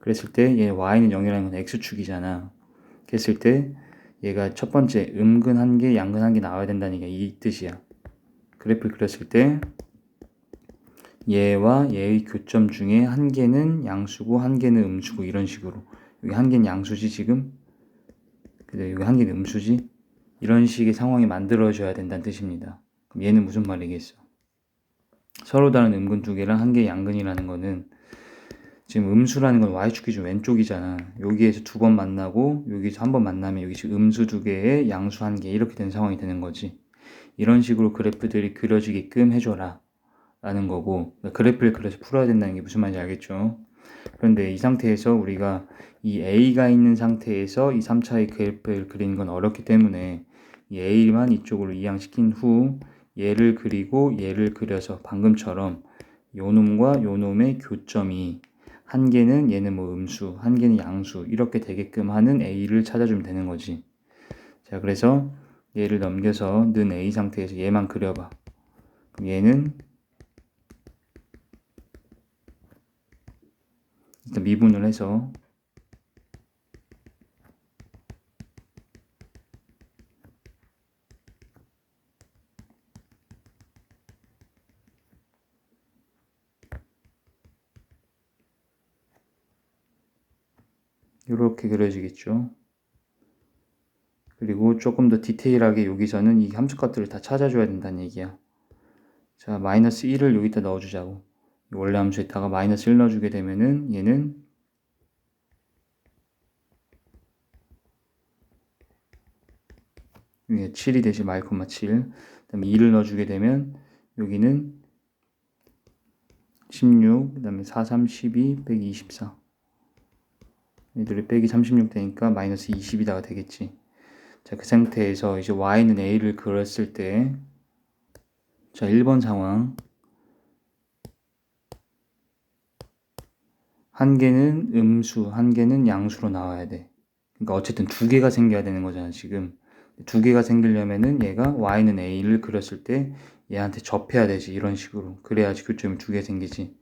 그랬을 때 얘 y는 0이라는 건 x축이잖아. 그랬을 때 얘가 첫 번째 음근 한 개, 양근 한 개 나와야 된다는 게 이 뜻이야. 그래프를 그렸을 때 얘와 얘의 교점 중에 한 개는 양수고 한 개는 음수고 이런 식으로, 여기 한 개는 양수지 지금, 근데 여기 한 개는 음수지, 이런 식의 상황이 만들어져야 된다는 뜻입니다. 그럼 얘는 무슨 말이겠어? 서로 다른 음근 두 개랑 한 개의 양근이라는 거는 지금 음수라는 건 y축 기준 왼쪽이잖아. 여기에서 두 번 만나고 여기서 한 번 만나면 여기 지금 음수 두 개에 양수 한 개 이렇게 된 상황이 되는 거지. 이런 식으로 그래프들이 그려지게끔 해줘라 라는 거고, 그래프를 그려서 풀어야 된다는 게 무슨 말인지 알겠죠? 그런데 이 상태에서 우리가 이 A가 있는 상태에서 이 3차의 그래프를 그리는 건 어렵기 때문에 이 A만 이쪽으로 이양시킨 후 얘를 그리고 얘를 그려서 방금처럼 요 놈과 요 놈의 교점이 한 개는 얘는 뭐 음수, 한 개는 양수 이렇게 되게끔 하는 A를 찾아주면 되는 거지. 자, 그래서 얘를 넘겨서 는 A 상태에서 얘만 그려봐. 그럼 얘는 일단 미분을 해서 이렇게 그려지겠죠. 그리고 조금 더 디테일하게 여기서는 이 함수값들을 다 찾아줘야 된다는 얘기야. 자, 마이너스 1을 여기다 넣어주자고. 원래 함수에다가 마이너스 1 넣어주게 되면은 얘는 7이 되지, 마이너스 7. 그 다음에 2를 넣어주게 되면 여기는 16, 그 다음에 4, 3, 12, 빼기 24. 얘들이 빼기 36 되니까 마이너스 20이다가 되겠지. 자, 그 상태에서 이제 y는 a를 그렸을 때, 자, 1번 상황. 한 개는 음수, 한 개는 양수로 나와야 돼. 그러니까 어쨌든 두 개가 생겨야 되는 거잖아, 지금. 두 개가 생기려면은 얘가 y는 a를 그렸을 때 얘한테 접해야 되지, 이런 식으로. 그래야지 교점이 두 개 생기지.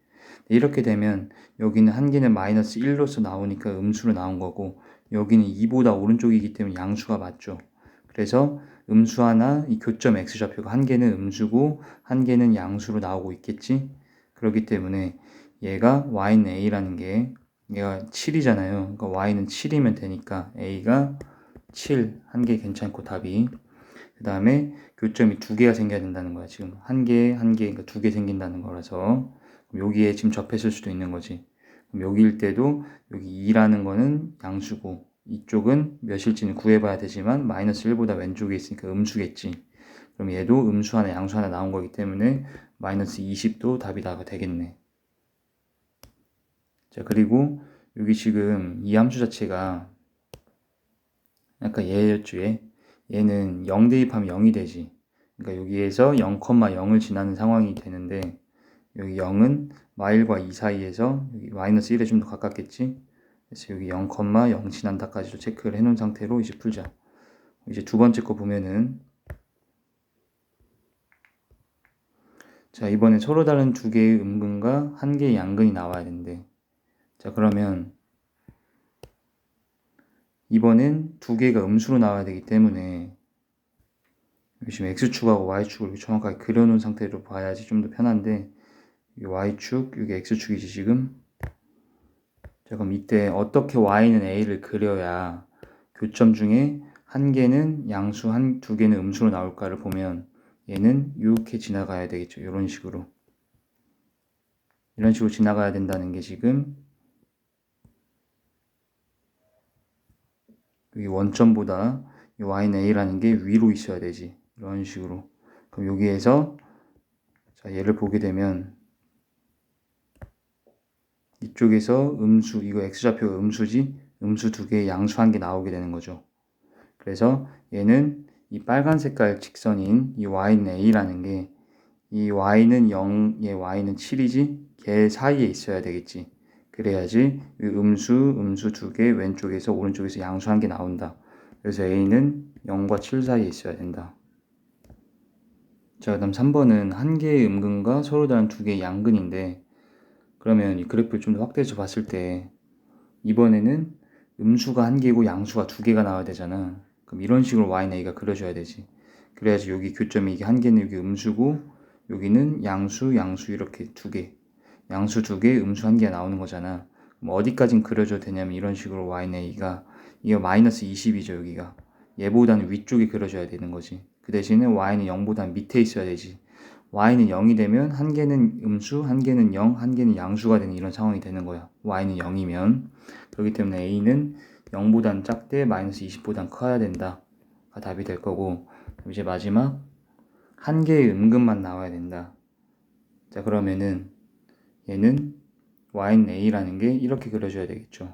이렇게 되면 여기는 한 개는 마이너스 1로서 나오니까 음수로 나온 거고, 여기는 2보다 오른쪽이기 때문에 양수가 맞죠. 그래서 음수 하나, 이 교점 x좌표가 한 개는 음수고 한 개는 양수로 나오고 있겠지. 그렇기 때문에 얘가 y는 a라는 게 얘가 7이잖아요. 그러니까 y는 7이면 되니까 a가 7, 한 개 괜찮고 답이. 그 다음에 교점이 두 개가 생겨야 된다는 거야. 지금 한 개, 한 개, 그러니까 두 개 생긴다는 거라서 여기에 지금 접했을 수도 있는 거지. 그럼 여기일 때도 여기 2라는 거는 양수고 이쪽은 몇일지는 구해봐야 되지만 마이너스 1보다 왼쪽에 있으니까 음수겠지. 그럼 얘도 음수 하나, 양수 하나 나온 거기 때문에 마이너스 20도 답이 다 되겠네. 자, 그리고 여기 지금 이 함수 자체가 아까 얘였죠, 얘. 얘는 0 대입하면 0이 되지. 그러니까 여기에서 0,0을 지나는 상황이 되는데 여기 0은 마일과 2 사이에서 여기 마이너스 1에 좀 더 가깝겠지. 그래서 여기 0,0 지난다까지도 체크를 해놓은 상태로 이제 풀자. 이제 두 번째 거 보면은, 자, 이번에 서로 다른 두 개의 음근과 한 개의 양근이 나와야 되는데, 자, 그러면 이번엔 두 개가 음수로 나와야 되기 때문에 지금 x축하고 y축을 이렇게 정확하게 그려놓은 상태로 봐야지 좀 더 편한데, 이 y축, 이게 x축이지 지금. 자, 그럼 이때 어떻게 y는 a를 그려야 교점 중에 한 개는 양수, 두 개는 음수로 나올까를 보면 얘는 이렇게 지나가야 되겠죠. 이런 식으로. 이런 식으로 지나가야 된다는 게 지금 여기 원점보다 이 y는 a라는 게 위로 있어야 되지. 이런 식으로. 그럼 여기에서 자, 얘를 보게 되면 이쪽에서 음수, 이거 x좌표가 음수지? 음수 두 개, 양수 한 개 나오게 되는 거죠. 그래서 얘는 이 빨간 색깔 직선인 이 y는 a라는 게 이 y는 0, 얘 y는 7이지? 걔 사이에 있어야 되겠지. 그래야지 음수 두 개, 왼쪽에서 오른쪽에서 양수 한 개 나온다. 그래서 a는 0과 7 사이에 있어야 된다. 자, 그다음 3번은 한 개의 음근과 서로 다른 두 개의 양근인데, 그러면 이 그래프를 좀 더 확대해서 봤을 때 이번에는 음수가 한 개고 양수가 두 개가 나와야 되잖아. 그럼 이런 식으로 y는 a가 그려져야 되지. 그래야지 여기 교점이 이게 한 개는 여기 음수고 여기는 양수, 양수 이렇게 두 개. 양수 두 개, 음수 한 개가 나오는 거잖아. 그럼 어디까진 그려줘도 되냐면 이런 식으로 y는 a가 이거 마이너스 20이죠, 여기가. 얘보다는 위쪽에 그려줘야 되는 거지. 그 대신에 y는 0보다 밑에 있어야 되지. y는 0이 되면 한 개는 음수, 한 개는 0, 한 개는 양수가 되는 이런 상황이 되는 거야. y는 0이면. 그렇기 때문에 a는 0보단 작되 마이너스 20보단 커야 된다가 답이 될 거고, 이제 마지막 한 개의 음근만 나와야 된다. 자, 그러면은 얘는 y는 a라는 게 이렇게 그려줘야 되겠죠.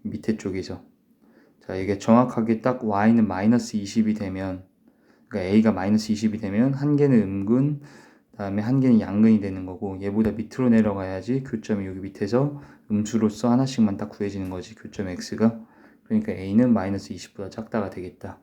밑에 쪽에서. 자, 이게 정확하게 딱 y는 마이너스 20이 되면, 그러니까 a가 마이너스 20이 되면 한 개는 음근, 다음에 한 개는 양근이 되는 거고, 얘보다 밑으로 내려가야지 교점이 여기 밑에서 음수로서 하나씩만 딱 구해지는 거지, 교점 x가. 그러니까 a는 마이너스 20보다 작다가 되겠다.